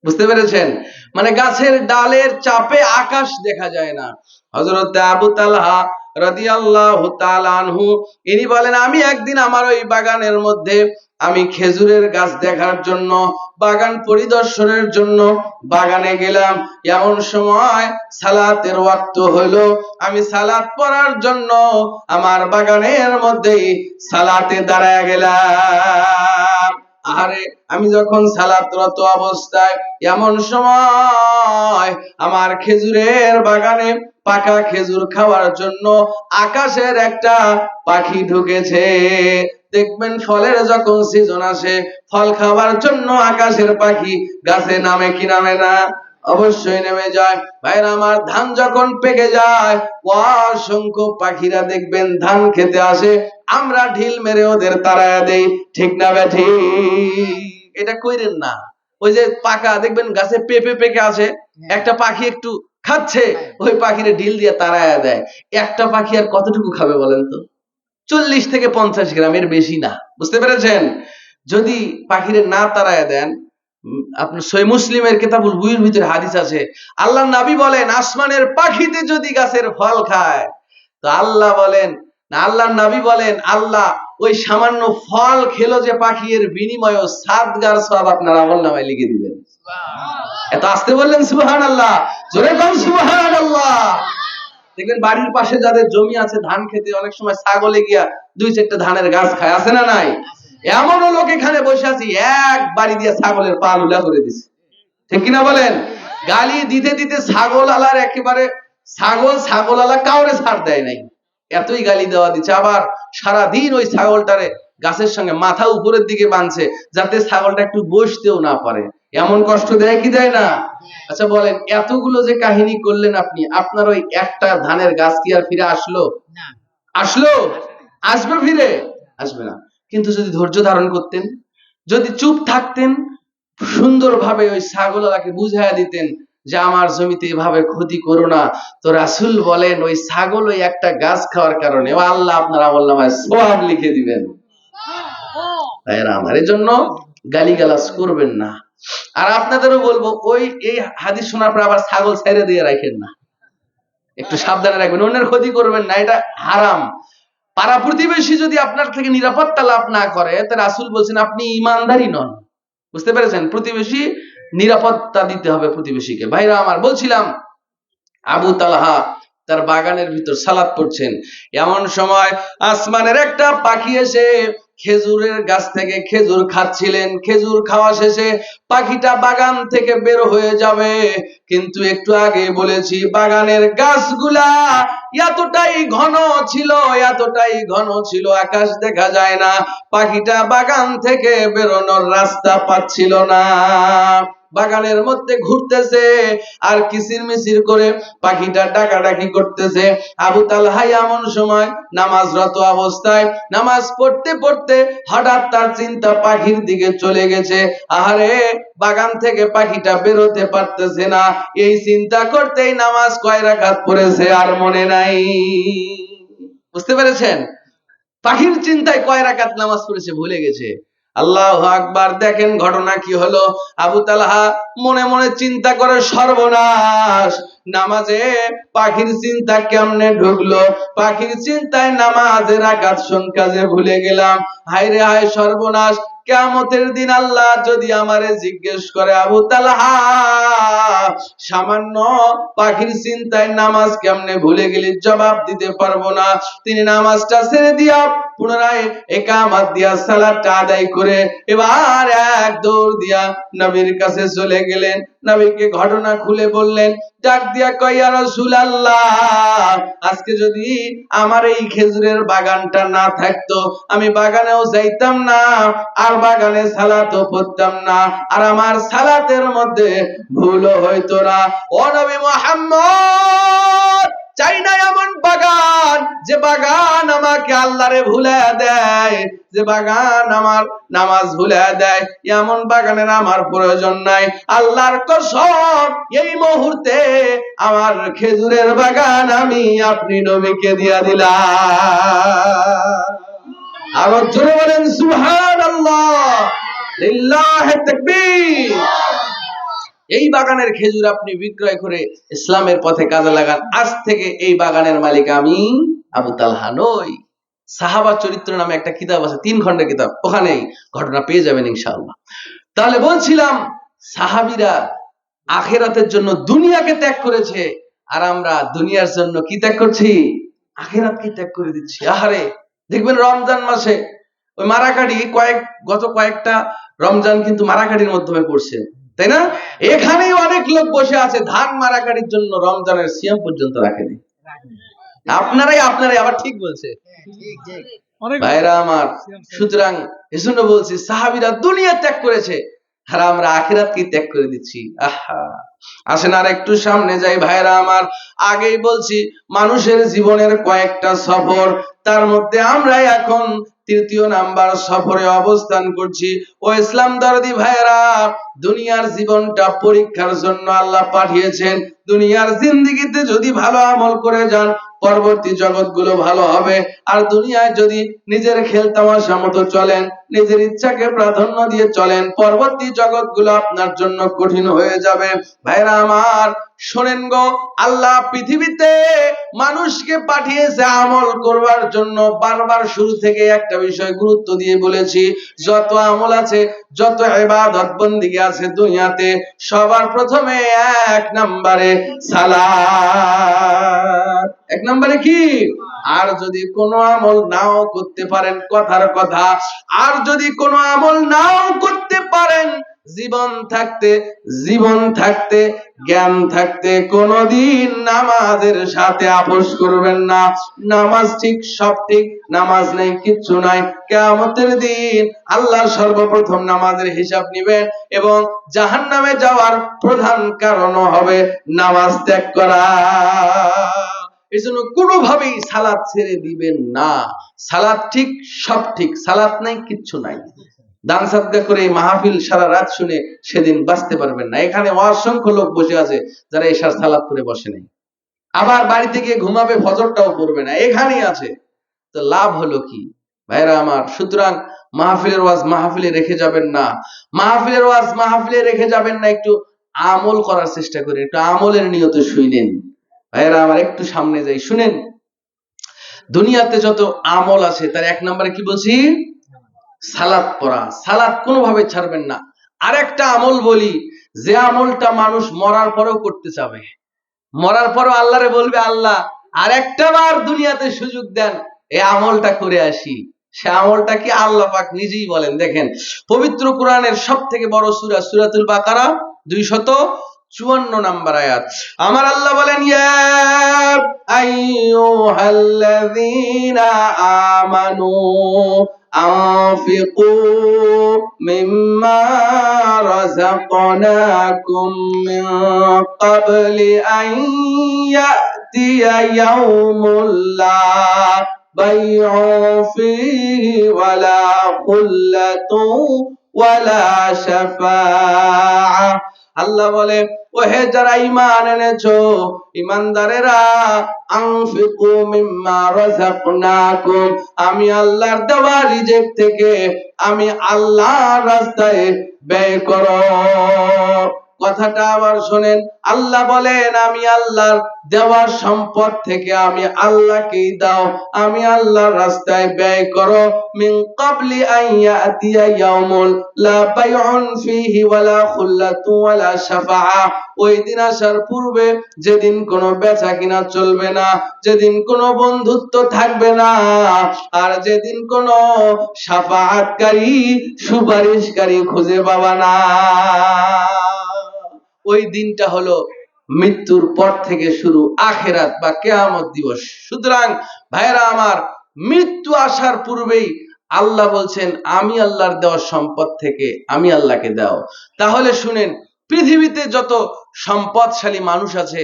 বুঝতে পেরেছেন? মানে গাছের ডালের চাপে আকাশ দেখা যায় না। হযরত আবু তালহা রাদিয়াল্লাহু তাআলা আনহু ইনি বলেন, আমি একদিন আমার ওই বাগানের মধ্যে আমি খেজুরের গাছ দেখার জন্য, বাগান পরিদর্শনের জন্য বাগানে গেলাম। এমন সময় সালাতের ওয়াক্ত হলো, আমি সালাত পড়ার জন্য আমার বাগানের মধ্যেই সালাতে দাঁড়ায় গেলাম। আরে আমি যখন সালাতরত অবস্থায়, এমন সময় আমার খেজুরের বাগানে পাকা খেজুর খাওয়ার জন্য আকাশের একটা পাখি ঢুকেছে। দেখবেন ফলের যখন সিজন আসে, ফল খাওয়ার জন্য আকাশের পাখি গাছে নামে কি নামে না? অবশ্যই নেমে যায়। ভাইরা আমার, ধান যখন পেকে যায়, অসংখ্য পাখিরা দেখবেন ধান খেতে আসে, আমরা ঢিল মেরে ওদের তাড়ায়া দেই। ঠিক না বেঠি? এটা কইরেন না। ওই যে পাকা দেখবেন গাছে পেঁপে পেকে আছে, একটা পাখি একটু খাচ্ছে, ওই পাখিরে ঢিল দিয়ে তাড়ায়া দেয়। একটা পাখি আর কতটুকু খাবে বলেন তো? 40 থেকে 50 গ্রাম, এর বেশি না। বুঝতে পেরেছেন? যদি পাখিরে না তাড়ায়া দেন, আপনার সহিহ মুসলিমের কিতাবুল বুয়ুর ভিতরে হাদিস আছে, আল্লাহর নবী বলেন, আসমানের পাখিতে যদি গাছের ফল খায়, তো আল্লাহ বলেন না, আল্লাহর নবী বলেন, আল্লাহ ওই সামান্য ফল খেলো যে পাখি, এর বিনিময়ে 7 গার সওয়াব আপনার আমলনামায় লিখে দিবেন। এত আস্তে বললেন সুবহানাল্লাহ, জোরে বলুন সুবহানাল্লাহ। দেখবেন বাড়ির পাশে যাদের জমি আছে ধান খেতে, অনেক সময় ছাগলে গিয়া 2-4টা ধানের গাছ খায়, আছে না নাই? এমনও লোক এখানে বসে আছে, এক বাড়ি দিয়ে ছাগলের পা লুলা করে দিছে। ঠিক কিনা বলেন? গালি দিতে দিতে ছাগল আলার একেবারে ছাগল আলা কাউরে ছাড় দেয় নাই, এতই গালি দেওয়া দিচ্ছে। আবার সারাদিন ওই ছাগলটারে গাছের সঙ্গে মাথা উপরের দিকে বাঁধছে, যাতে ছাগলটা একটু বসতেও না পারে। এমন কষ্ট দেয় কি দেয় না? আচ্ছা বলেন, এতগুলো যে কাহিনী করলেন আপনি, আপনার ওই একটা ধানের গাছ কি আর ফিরে আসলো? আসলো? আসবে ফিরে? আসবে না। কিন্তু যদি ধৈর্য ধারণ করতেন, যদি চুপ থাকতেন, সুন্দরভাবে ওই ছাগলওয়ালাকে বুঝাইয়া দিতেন যে আমার জমিতে এভাবে ক্ষতি করো না, তো রাসূল বলেন ওই ছাগল ওই একটা গাছ খাওয়ার কারণে আল্লাহ আপনার আমলনামায় সওয়াব লিখে দিবেন। ভাইরা আমার, এজন্য গালিগালাজ করবেন না। আর আপনাদেরও বলবো, ওই এই হাদিস শোনার পর আবার ছাগল ছেড়ে দিয়ে রাখেন না, একটু সাবধানে রাখবেন, অন্যের ক্ষতি করবেন না, এটা হারাম। পাড়া প্রতিবেশী যদি আপনার থেকে নিরাপত্তা লাভ না করে, তা রাসূল বলছেন আপনি ঈমানদারই নন। বুঝতে পেরেছেন? প্রতিবেশী নিরাপত্তা দিতে হবে প্রতিবেশীকে। ভাইরা আমার, বলছিলাম আবু তালহা তার বাগানের ভিতর সালাত পড়ছেন, এমন সময় আসমানের একটা পাখি এসে খেজুরের গাছ থেকে খেজুর খাচ্ছিলেন। খেজুর খাওয়া শেষে পাখিটা বাগান থেকে বের হয়ে যাবে, কিন্তু একটু আগে বলেছি বাগানের গাছগুলা এতটাই ঘন ছিল, এতটাই ঘন ছিল আকাশ দেখা যায় না। পাখিটা বাগান থেকে বেরোনোর রাস্তা পাচ্ছিল না, বাগানের মধ্যে ঘুরতেছে আর কিচিরমিচির করে পাখিটা ডাকাডাকি করতেছে। আবু তালহা এমন সময় নামাজরত অবস্থায় নামাজ পড়তে পড়তে হঠাৎ তার চিন্তা পাখির দিকে চলে গেছে। আহারে, বাগান থেকে পাখিটা বেরোতে পারতেছে না, এই চিন্তা করতেই নামাজ কয় রাকাত পড়েছে আর মনে নাই। বুঝতে পেরেছেন? পাখির চিন্তায় কয় রাকাত নামাজ পড়েছে ভুলে গেছে। আল্লাহু আকবার। দেখেন ঘটনা কি হলো। আবু তালহা মনে মনে চিন্তা করে, সর্বনাশ, নামাজে পাখির চিন্তা কেমনে ঢুকলো, পাখির চিন্তায় নামাজের রাকাত সংখ্যা যে ভুলে গেলাম। হায় রে হায়, সর্বনাশ, কিয়ামতের দিন আল্লাহ যদি আমারে জিজ্ঞেস করে, আবু তালহা সামান্য পাখির চিন্তায় নামাজ কেমনে ভুলে গেলি, জবাব দিতে পারবো না। তিনি নামাজটা ছেড়ে দিয়া পুনরায় ইকামত দিয়া সালাতটা আদায় করে এবার এক দৌড় দিয়া নবীর কাছে চলে গেলেন। নবীকে ঘটনা খুলে বললেন, ডাক দিয়া কয়, ইয়া রাসূলুল্লাহ, আজকে যদি আমার এই খেজুরের বাগানটা না থাকতো, আমি বাগানেও যাইতাম না, আর বাগানে সালাতও পড়তাম না, আর আমার সালাতের মধ্যে ভুলও হইতো না। ও নবী মুহাম্মদ, চাই না এমন বাগান, যে বাগান আমাকে আল্লাহরে ভুলায়া দেয়, যে বাগান আমার নামাজ ভুলায়া দেয়, এমন বাগানের আমার প্রয়োজন নাই। আল্লাহর কসম, এই মুহূর্তে আমার খেজুরের বাগান আমি আপনি নবীকে দিয়া দিলাম। আর জোরে বলেন সুবহানাল্লাহ, লিল্লাহি তাকবীর। এই বাগানের খেজুর আপনি বিক্রয় করে ইসলামের পথে কাজে লাগান। আজ থেকে এই বাগানের মালিক আমি আবু তালহা নই। সাহাবা চরিত্র নামে একটা কিতাব আছে, 3 খণ্ডের কিতাব, ওখানে ঘটনা পেয়ে যাবেন ইনশাআল্লাহ। তাহলে বলছিলাম, সাহাবীরা আখিরাতের জন্য দুনিয়াকে ত্যাগ করেছে, আর আমরা দুনিয়ার জন্য কি ত্যাগ করছি? আখিরাতকে ত্যাগ করে দিচ্ছি। আহারে, দেখবেন রমজান মাসে ওই মারাকাটি গত কয়েকটা রমজান কিন্তু মারাকাটির মাধ্যমে পড়ছে, তাই না? এখানেই অনেক লোক বসে আছে ধান মারাকাটির জন্য রমজানের সিয়াম পর্যন্ত রাখেনি। আপনারাই আবার ঠিক বলছে ভাইরা আমার। সুতরাং এজন্য বলছি, সাহাবীরা দুনিয়া ত্যাগ করেছে, আর আমরা আখিরাতকে ত্যাগ করে দিচ্ছি। আহা, আসেন আর একটু সামনে যাই ভাইরা আমার। আগেই বলছি, মানুষের জীবনের কয়েকটা সফর, তার মধ্যে আমরা এখন 3য় নাম্বার সফরে অবস্থান করছি। ও ইসলাম দরদি ভাইরা, দুনিয়ার জীবনটা পরীক্ষার জন্য আল্লাহ পাঠিয়েছেন। দুনিয়ার জিন্দেগিতে যদি ভালো আমল করে যান, পরবর্তী জগৎগুলো ভালো হবে। আর দুনিয়ায় যদি নিজের খেল তামাশা মতো চলেন, নিজের ইচ্ছাকে প্রাধান্য দিয়ে চলেন, পরবর্তী জগৎগুলো আপনার জন্য কঠিন হয়ে যাবে। ভাইরা আমার, শোনেন গো, আল্লাহ পৃথিবীতে মানুষকে পাঠিয়েছে আমল করবার জন্য। বারবার শুরু থেকে একটা বিষয় গুরুত্ব দিয়ে বলেছি, যত আমল আছে, যত ইবাদত বন্দেগী আছে দুনিয়াতে, সবার প্রথমে 1 নম্বরে সালাত। 1 নম্বরে কি? আর যদি কোনো আমল নাও করতে পারেন, কথার কথা, আর যদি কোনো আমল নাও করতে পারেন, জীবন থাকতে জ্ঞান থাকতে কোনদিন নামাজের সাথে আপোষ করবেন না। নামাজ ঠিক, সব ঠিক, নামাজ নেই, কিচ্ছু নাই। কিয়ামতের দিন আল্লাহ সর্বপ্রথম নামাজের হিসাব নেবেন, এবং জাহান্নামে যাওয়ার প্রধান কারণও হবে নামাজ ত্যাগ করা। এজন্য কোনোভাবেই সালাত ছেড়ে দিবেন না। সালাত ঠিক, সব ঠিক, সালাত নাই, কিচ্ছু নাই। দান সাদকা করে মাহফিল সারা রাত শুনে সেদিন বাঁচতে পারবেন না। এখানে অসংখ্য লোক বসে আছে যারা এশার সালাত করে বসে নাই, আবার বাড়িতে গিয়ে ঘুমাবে, ফজরটাও পড়বে না, এখানেই আছে। তো লাভ হলো কি ভাইরা আমার? সুতরাং মাহফিলের ওয়াজ মাহফিলে রেখে যাবেন না, মাহফিলের ওয়াজ মাহফিলে রেখে যাবেন না। একটু আমল করার চেষ্টা করেন, একটু আমলের নিয়তে শুনেন। ভাইরা আমার, একটু সামনে যাই, শুনেন। দুনিয়াতে যত আমল আছে তার এক নম্বরে কি বলছি? সালাত পড়া। সালাত কোনোভাবে ছাড়বেন না। আরেকটা আমল বলি, যে আমলটা মানুষ মরার পরেও করতে চাবে, মরার পরও আল্লাহরে বলবে, আল্লাহ আর একটা বার দুনিয়াতে সুযোগ দেন, এই আমলটা করে আসি। সে আমলটা কি? আল্লাহ পাক নিজেই বলেন, দেখেন পবিত্র কোরআনের সব থেকে বড় সূরা সূরাতুল বাকারা 254 নম্বর আয়াত। আমার আল্লাহ বলেন, ইয়া আইয়ুহাল্লাযীনা আমানু আনফিকু মিম্মা রাযাকনাকুম মিন ক্বাবলি আন ইয়াতিয়া ইয়াউমুল লা বাইউন ফীহি ওয়ালা খুল্লাতুন ওয়ালা শাফাআ। আল্লাহ বলে, ও হে যারা ঈমান এনেছো, ঈমানদারেরা, আনফিকু মিম্মা রাযাকনাকুম, আমি আল্লাহর দেওয়া রিজিক থেকে আমি আল্লাহর রাস্তায় ব্যয় করো। কথাটা আবার শোনেন, আল্লাহ বলেন আমি আল্লাহর দেওয়ার সম্পদ থেকে আমি আল্লাহকেই দাও, আমি আল্লাহর রাস্তায় ব্যয় করো। মিন ক্বাবলি আন ইয়াতিয়া ইয়াউমুল লা বাইউন ফীহি ওয়ালা খুল্লাতুন ওয়ালা শাফাআ, ওই দিন আসার পূর্বে যেদিন কোনো বেচা কিনা চলবে না, যেদিন কোনো বন্ধুত্ব থাকবে না, আর যেদিন কোনো শাফাআতকারী সুপারিশকারী খুঁজে পাবা না। ওই দিনটা হলো মৃত্যুর পর থেকে শুরু, আখিরাত বা কিয়ামত দিবস। সুতরাং ভাইরা আমার, মৃত্যু আসার পূর্বেই আল্লাহ বলছেন আমি আল্লাহর দেওয়া সম্পদ থেকে আমি আল্লাহকে দাও। তাহলে শুনেন, পৃথিবীতে যত সম্পদশালী মানুষ আছে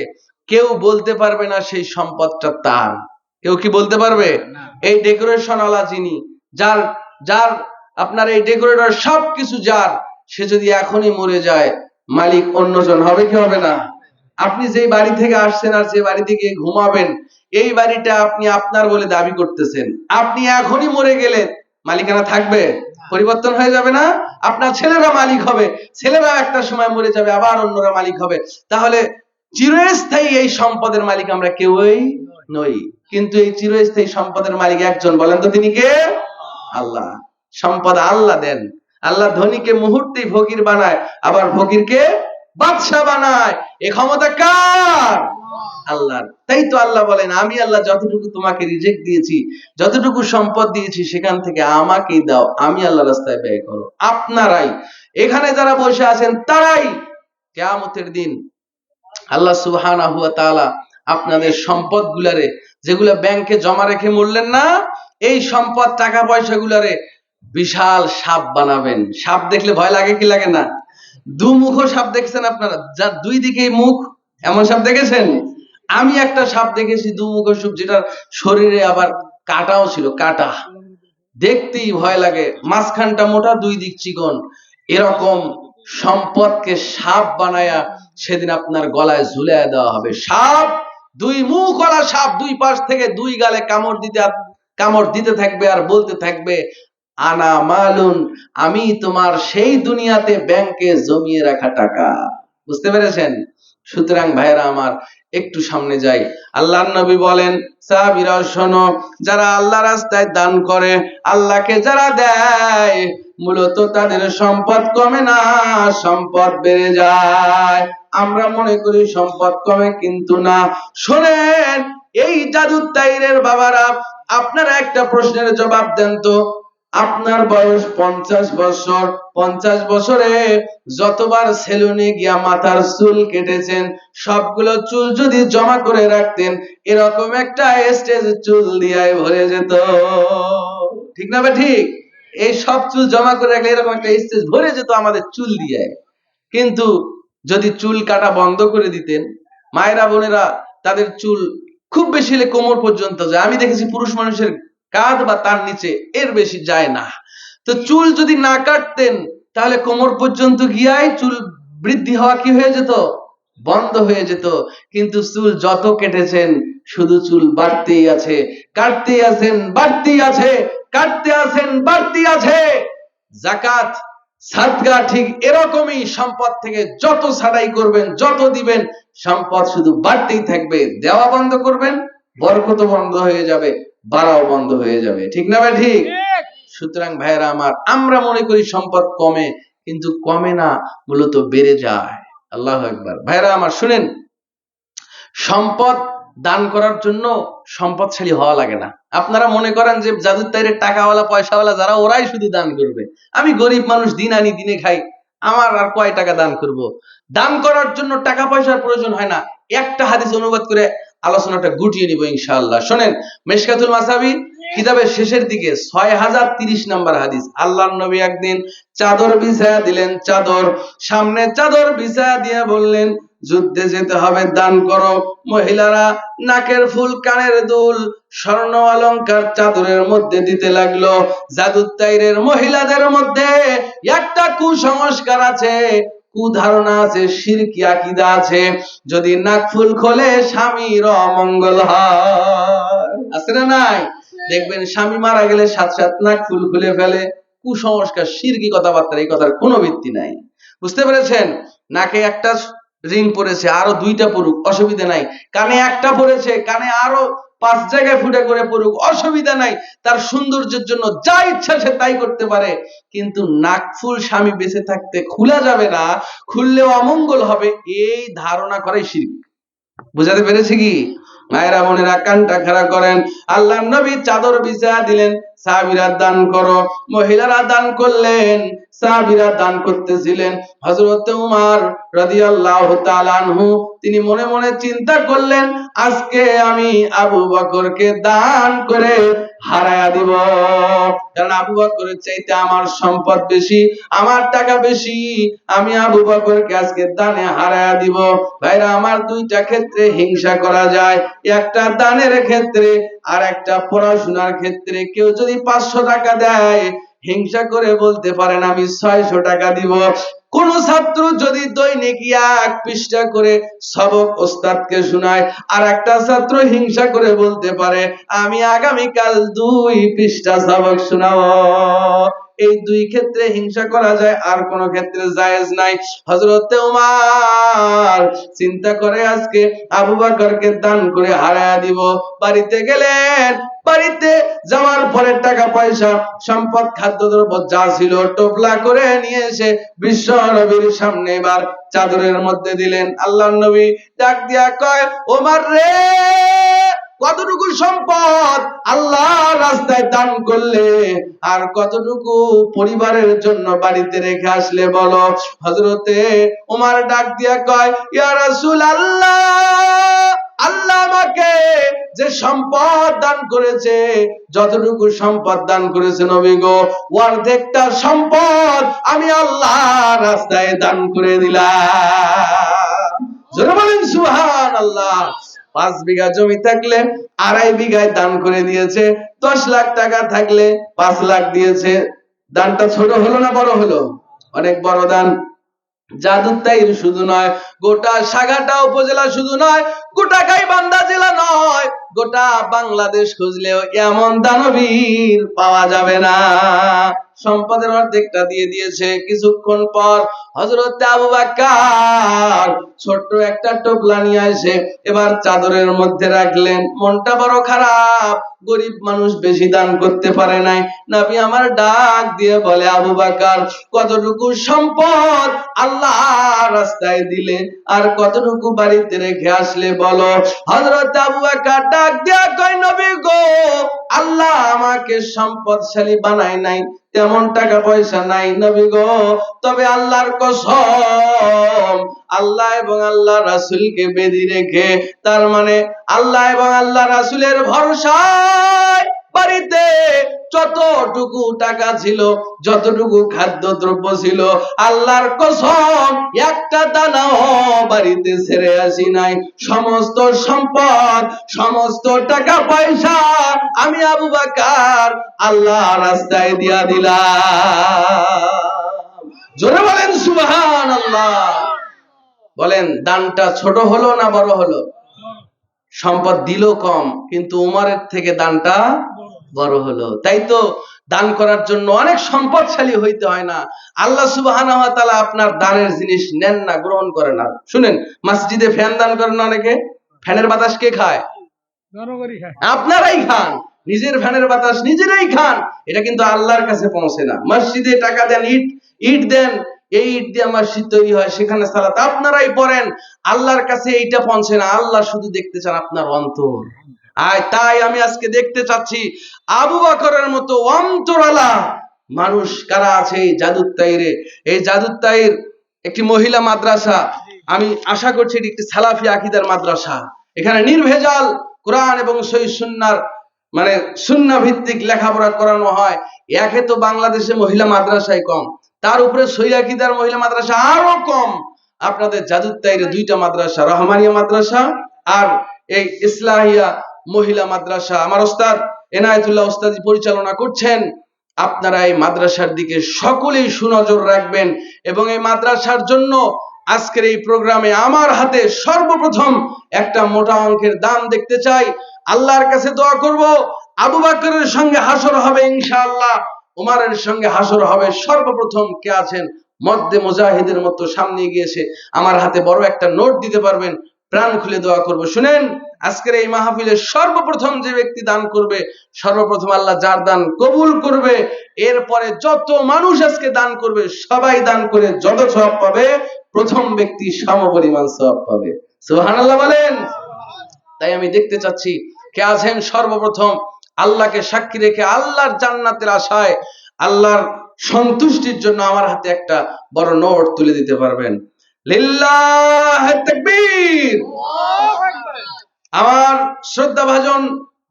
কেউ বলতে পারবে না সেই সম্পদটা তার। কেউ কি বলতে পারবে? এই ডেকোরেশন ওয়ালা যিনি, যার যার আপনার এই ডেকোরেটর সবকিছু যার, সে যদি এখনই মরে যায়, মালিক অন্যজন হবে কি হবে না? আপনি যে বাড়ি থেকে আসছেন আর যে বাড়ি থেকে ঘুমাবেন, এই বাড়িটা আপনি আপনার বলে দাবি করতেছেন, আপনি এখনই মরে গেলে মালিকানা থাকবে? পরিবর্তন হয়ে যাবে না? আপনার ছেলেরা মালিক হবে, ছেলেরা একটা সময় মরে যাবে, আবার অন্যরা মালিক হবে। তাহলে চিরস্থায়ী এই সম্পদের মালিক আমরা কেউই নই। কিন্তু এই চিরস্থায়ী সম্পদের মালিক একজন, বলেন তো তিনি কে? আল্লাহ। সম্পদ আল্লাহ দেন। আল্লাহ ধনীকে মুহূর্তেই ফকির বানায়, আবার ফকিরকে বাদশা বানায়। এই ক্ষমতা কার? আল্লাহর। তাই তো আল্লাহ বলেন আমি আল্লাহ যতটুকু তোমাকে রিজিক দিয়েছি, যতটুকু সম্পদ দিয়েছি, সেখান থেকে আমাকেই দাও, আমি আল্লাহর রাস্তায় ব্যয় করো। আপনারাই এখানে যারা বসে আছেন তারাই কিয়ামতের দিন আল্লাহ সুবহানাহু ওয়া তাআলা আপনাদের সম্পদ গুলারে, যেগুলা ব্যাংকে জমা রেখে মরলেন না, এই সম্পদ টাকা পয়সা গুলারে বিশাল সাপ বানাবেন। সাপ দেখলে ভয় লাগে কি লাগে না? দুমুখ সাপ দেখছেন আপনারা, যার দুই দিকে মুখ, এমন সাপ দেখেছেন? আমি একটা সাপ দেখেছি দুমুখ সাপ, যেটা শরীরে আবার কাটাও ছিল, কাটা, দেখতেই ভয় লাগে, মাঝখানটা মোটা, দুই দিক চিকন। এরকম সম্পদকে সাপ বানায়া সেদিন আপনার গলায় ঝুলিয়ে দেওয়া হবে। সাপ, দুই মুখওয়ালা সাপ, দুই পাশ থেকে দুই গালে কামড় দিতে থাকবে আর বলতে থাকবে আনা মালুন, আমি তোমার সেই দুনিয়াতে ব্যাংকে জমিয়ে রাখা টাকা। বুঝতে পেরেছেন? সুতরাং ভাইরা আমার, একটু সামনে যাই। আল্লাহর নবী বলেন, সাহাবীরা শোনো, যারা আল্লাহ রাস্তায় দান করে, আল্লাহকে যারা দেয়, মূলত তাদের সম্পদ কমে না, সম্পদ বেড়ে যায়। আমরা মনে করি সম্পদ কমে, কিন্তু না। শোনেন, এই জাদুর তাইরের বাবারা, আপনারা একটা প্রশ্নের জবাব দেন তো, আপনার বয়স 50 বছর, 50 বছরে যতবার সেলুনে গিয়া মাথার চুল কেটেছেন, সবগুলো চুল যদি জমা করে রাখতেন, এরকম একটা স্টেজ চুল দিয়াই ভরে যেত। ঠিক না? ঠিক? এই সব চুল জমা করে রাখলে এরকম একটা স্টেজ ভরে যেত আমাদের চুল দিয়ে। কিন্তু যদি চুল কাটা বন্ধ করে দিতেন, মায়েরা বোনেরা, তাদের চুল খুব বেশি হলে কোমর পর্যন্ত যায়। আমি দেখেছি পুরুষ মানুষের কাঁধ বা তার নিচে, এর বেশি যায় না। তো চুল যদি না কাটতেন, তাহলে কোমর পর্যন্ত গিয়াই চুল বৃদ্ধি হওয়া কি হয়ে যেত? বন্ধ হয়ে যেত। কিন্তু চুল যত কেটেছেন, শুধু চুল বাড়তেই আছে, কাটতেই আছেন, বাড়তেই আছে, কাটতে আছেন, বাড়তেই আছে। যাকাত, সাদকা ঠিক এরকমই, সম্পদ থেকে যত ছাড়াই করবেন, যত দিবেন, সম্পদ শুধু বাড়তেই থাকবে। দেওয়া বন্ধ করবেন, বরকত বন্ধ হয়ে যাবে, বাড়াও বন্ধ হয়ে যাবে। ঠিক না ভাই? ঠিক। সুতরাং ভাইয়েরা আমার, আমরা মনে করি সম্পদ কমে, কিন্তু কমে না, মূলত বেড়ে যায়। আল্লাহু আকবার। ভাইয়েরা আমার শুনেন, সম্পদ দান করার জন্য সম্পদশালী হওয়া লাগে না। আপনারা মনে করেন যে জাদুর তাইরে টাকাওয়ালা পয়সাওয়ালা যারা, ওরাই শুধু দান করবে। আমি গরিব মানুষ, দিন আনি দিনে খাই, আমার আর কয় টাকা দান করব? দান করার জন্য টাকা পয়সার প্রয়োজন হয় না। একটা হাদিস অনুবাদ করে আলোচনাটা গুটিয়ে নিব ইনশাআল্লাহ। শোনেন, মিশকাতুল মাসাবি কিতাবের শেষের দিকে 6030 নাম্বার হাদিস। আল্লাহর নবী একদিন চাদর বিছায়া দিলেন, চাদর সামনে চাদর বিছায়া দিয়ে বললেন, যুদ্ধে যেতে হবে, দান করো। মহিলারা নাকের ফুল, কানের দুল, স্বর্ণ অলংকার চাদরের মধ্যে দিতে লাগলো। জাদুর তাইরের মহিলাদের মধ্যে একটা কুসংস্কার আছে, কুধারণা আছে, শিরকি আকীদা আছে, যদি নাক ফুল খোলে স্বামীর অমঙ্গল হয়। আছে না নাই? দেখবেন স্বামী মারা গেলে সাথে সাথে নাক ফুল খুলে ফেলে। কুসংস্কার, শিরকি কথাবার্তা, এই কথার কোনো ভিত্তি নাই। বুঝতে পেরেছেন? নাকে একটা রিং পড়েছে, আরো 2টা পড়ুক, অসুবিধা নাই। কানে একটা পড়েছে, কানে আরো 5 জায়গায় ফুটে করে পড়ুক, অসুবিধা নাই। তার সৌন্দর্যের জন্য যা ইচ্ছা সে তাই করতে পারে, কিন্তু নাকফুল স্বামী বেঁচে থাকতে খোলা যাবে না, খুললেও অমঙ্গল হবে, এই ধারণা করাই শিরক। বুঝাতে পেরেছি কি? মায়েরা বোনেরা কানটা খাড়া করেন। আল্লাহর নবী চাদর বিছায়া দিলেন, সাহাবীরা দান করো। মহিলারা দান করলেন, সাহাবীরা দান করতেছিলেন। হযরত উমর রাদিয়াল্লাহু তাআলা আনহু তিনি মনে মনে চিন্তা করলেন, আজকে আমি আবু বকরকে দান করে হারায়া দিব। কারণ আবু বকরের চাইতে আমার সম্পদ বেশি, আমার টাকা বেশি, আমি আবু বকরকে আজকে দানে হারায়া দিব। ভাইরা আমার, 2টা ক্ষেত্রে হিংসা করা যায়, একটা দানের ক্ষেত্রে আর একটা পড়াশোনার ক্ষেত্রে। কেউ যদি 500 টাকা দেয়, হিংসা করে বলতে পারেন আমি 600 টাকা দিব। কোন ছাত্র যদি দৈনিক 1 পৃষ্ঠা করে সবক ওস্তাদকে শোনায়, আর একটা ছাত্র হিংসা করে বলতে পারে আমি আগামীকাল 2 পৃষ্ঠা সবক শোনাবো। এই 2 ক্ষেত্রে হিংসা করা যায়, আর কোন ক্ষেত্রে জায়েজ নাই। হযরত ওমর চিন্তা করে আজকে আবু বকরকে দান করে হারায়া দিব। বাড়িতে গেলেন, বাড়িতে যাওয়ার পরে টাকা পয়সা, সম্পদ, খাদ্যদ্রব্য যা ছিল টোপলা করে নিয়ে এসে বিশ্ব নবীর সামনে এবার চাদরের মধ্যে দিলেন। আল্লাহর নবী ডাক দিয়া কয়, ওমর রে, কতটুকু সম্পদ আল্লাহর রাস্তায় দান করলে, আর কতটুকু পরিবারের জন্য বাড়িতে রেখে আসলে বলো। হযরতে ওমর ডাক দিয়া কয়, ইয়া রাসূলুল্লাহ, আল্লাহ আমাকে যে সম্পদ দান করেছে, যতটুকু সম্পদ দান করেছে নবী গো, অর্ধেকটা সম্পদ আমি আল্লাহর রাস্তায় দান করে দিলাম। জোরে বলেন সুবহানাল্লাহ। 5 বিঘা জমি থাকলে 2.5 বিঘায় দান করে দিয়েছে। 10 লাখ টাকা থাকলে 5 লাখ দিয়েছে। দানটা ছোট হলো না বড় হলো? অনেক বড় দান। জাদুর তাইর শুধু নয়, গোটা সাগাটা উপজেলা শুধু নয়, গোটা গাইবান্ধা জেলা নয়, গোটা বাংলাদেশ খুঁজলেও এমন দানবীর পাওয়া যাবে না। সম্পদের অর্ধেকটা দিয়ে দিয়েছে। কিছুক্ষণ পর হযরত আবু বকর ছোট্ট একটা টোপলা নিয়ে এসে এবার চাদরের মধ্যে রাখলেন। মনটা বড় খারাপ, গরিব মানুষ, বেশি দান করতে পারে নাই। নবী আমার ডাক দিয়ে বলে, আবু বকর, কতটুকু সম্পদ আল্লাহর রাস্তায় দিলে, আর কতটুকু বাড়িতে রেখে আসলে বলো। হযরত আবু বকর ডাক দিয়া কয়, নবী গো, আল্লাহ আমাকে সম্পদশালী বানায় নাই, তেমন টাকা পয়সা নাই নবী গো, তবে আল্লাহর কসম, আল্লাহ এবং আল্লাহ রাসূলকে বেঁধে রেখে, তার মানে আল্লাহ এবং আল্লাহ রাসূলের ভরসায় বাড়িতে যতটুকু টাকা ছিল, যতটুকু খাদ্যদ্রব্য ছিল, আল্লাহর কসম একটা দানাও বাড়িতে ছেড়ে আসি নাই। সমস্ত সম্পদ, সমস্ত টাকা পয়সা আমি আবু বকর আল্লাহর রাস্তায় দিয়া দিলাম। জোরে বলেন সুবহানাল্লাহ। বলেন, দানটা ছোট হলো না বড় হলো? সম্পদ দিল কম, কিন্তু উমরের থেকে দানটা বড় হলো। তাই তো দান করার জন্য অনেক সম্পদশালী হইতে হয় না। আল্লাহ সুবহানাহু ওয়া তাআলা আপনার দানের জিনিস নেন না, গ্রহণ করেন না। শুনেন, মসজিদে ফ্যান দান করেন না অনেকে, ফ্যানের বাতাস কে খায়? আপনারাই খান। নিজের ফ্যানের বাতাস নিজেরাই খান, এটা কিন্তু আল্লাহর কাছে পৌঁছে না। মসজিদে টাকা দেন, ইট দেন, এই ইট দিয়ে মসজিদ তৈরি হয়, সেখানে সালাত আপনারাই পড়েন, আল্লাহর কাছে এইটা পৌঁছে না। আল্লাহ শুধু দেখতে চান আপনার অন্তর। তাই আমি আজকে দেখতে চাচ্ছি আবু বকরের মতো অন্তরালা মানুষ কারা আছে এই জাদুত্তাইরে। এই জাদুত্তাইর একটি মহিলা মাদ্রাসা, আমি আশা করছি এটি একটি সালাফি আকীদার মাদ্রাসা। এখানে নির্ভেজাল কোরআন এবং সহিহ সুন্নাহর মানে সুন্নাহ ভিত্তিক লেখাপড়া করানো হয়। একে তো বাংলাদেশে মহিলা মাদ্রাসায় কম, তার উপরে সহিহ আকীদার মহিলা মাদ্রাসা আরো কম। আপনাদের জাদুত্তাইরে দুইটা মাদ্রাসা, রহমানিয়া মাদ্রাসা আর এই ইসলাহিয়া মহিলা মাদ্রাসা, আমার ওস্তাদ এনায়েতুল্লাহ ওস্তাদি পরিচালনা করছেন। আপনারা এই মাদ্রাসার দিকে সকলেই সুনজর রাখবেন এবং এই মাদ্রাসার জন্য আজকের এই প্রোগ্রামে আমার হাতে সর্বপ্রথম একটা মোটা অঙ্কের দান দেখতে চাই। আল্লাহর কাছে দোয়া করব, আবু বকরের সঙ্গে হাসর হবে ইনশাআল্লাহ, উমারের সঙ্গে হাসর হবে। সর্বপ্রথম কে আছেন মদ্দে মুজাহিদের মতো সামনে গিয়েছে, আমার হাতে বড় একটা নোট দিতে পারবেন, প্রাণ খুলে দোয়া করব। শুনেন, আজকের এই মাহফিলে সর্বপ্রথম যে ব্যক্তি দান করবে, সর্বপ্রথম আল্লাহ যার দান কবুল করবে, এরপরে যত মানুষ আজকে দান করবে সবাই দান করে যত সওয়াব পাবে, প্রথম ব্যক্তি সমপরিমাণ সওয়াব পাবে। সুবহানাল্লাহ বলেন। তাই আমি দেখতে চাচ্ছি কে আছেন সর্বপ্রথম আল্লাহকে সাক্ষী রেখে আল্লাহর জান্নাতের আশায়, আল্লাহর সন্তুষ্টির জন্য আমার হাতে একটা বড় নোট তুলে দিতে পারবেন। লিল্লাহি তাকবীর। আমার শ্রদ্ধাভাজন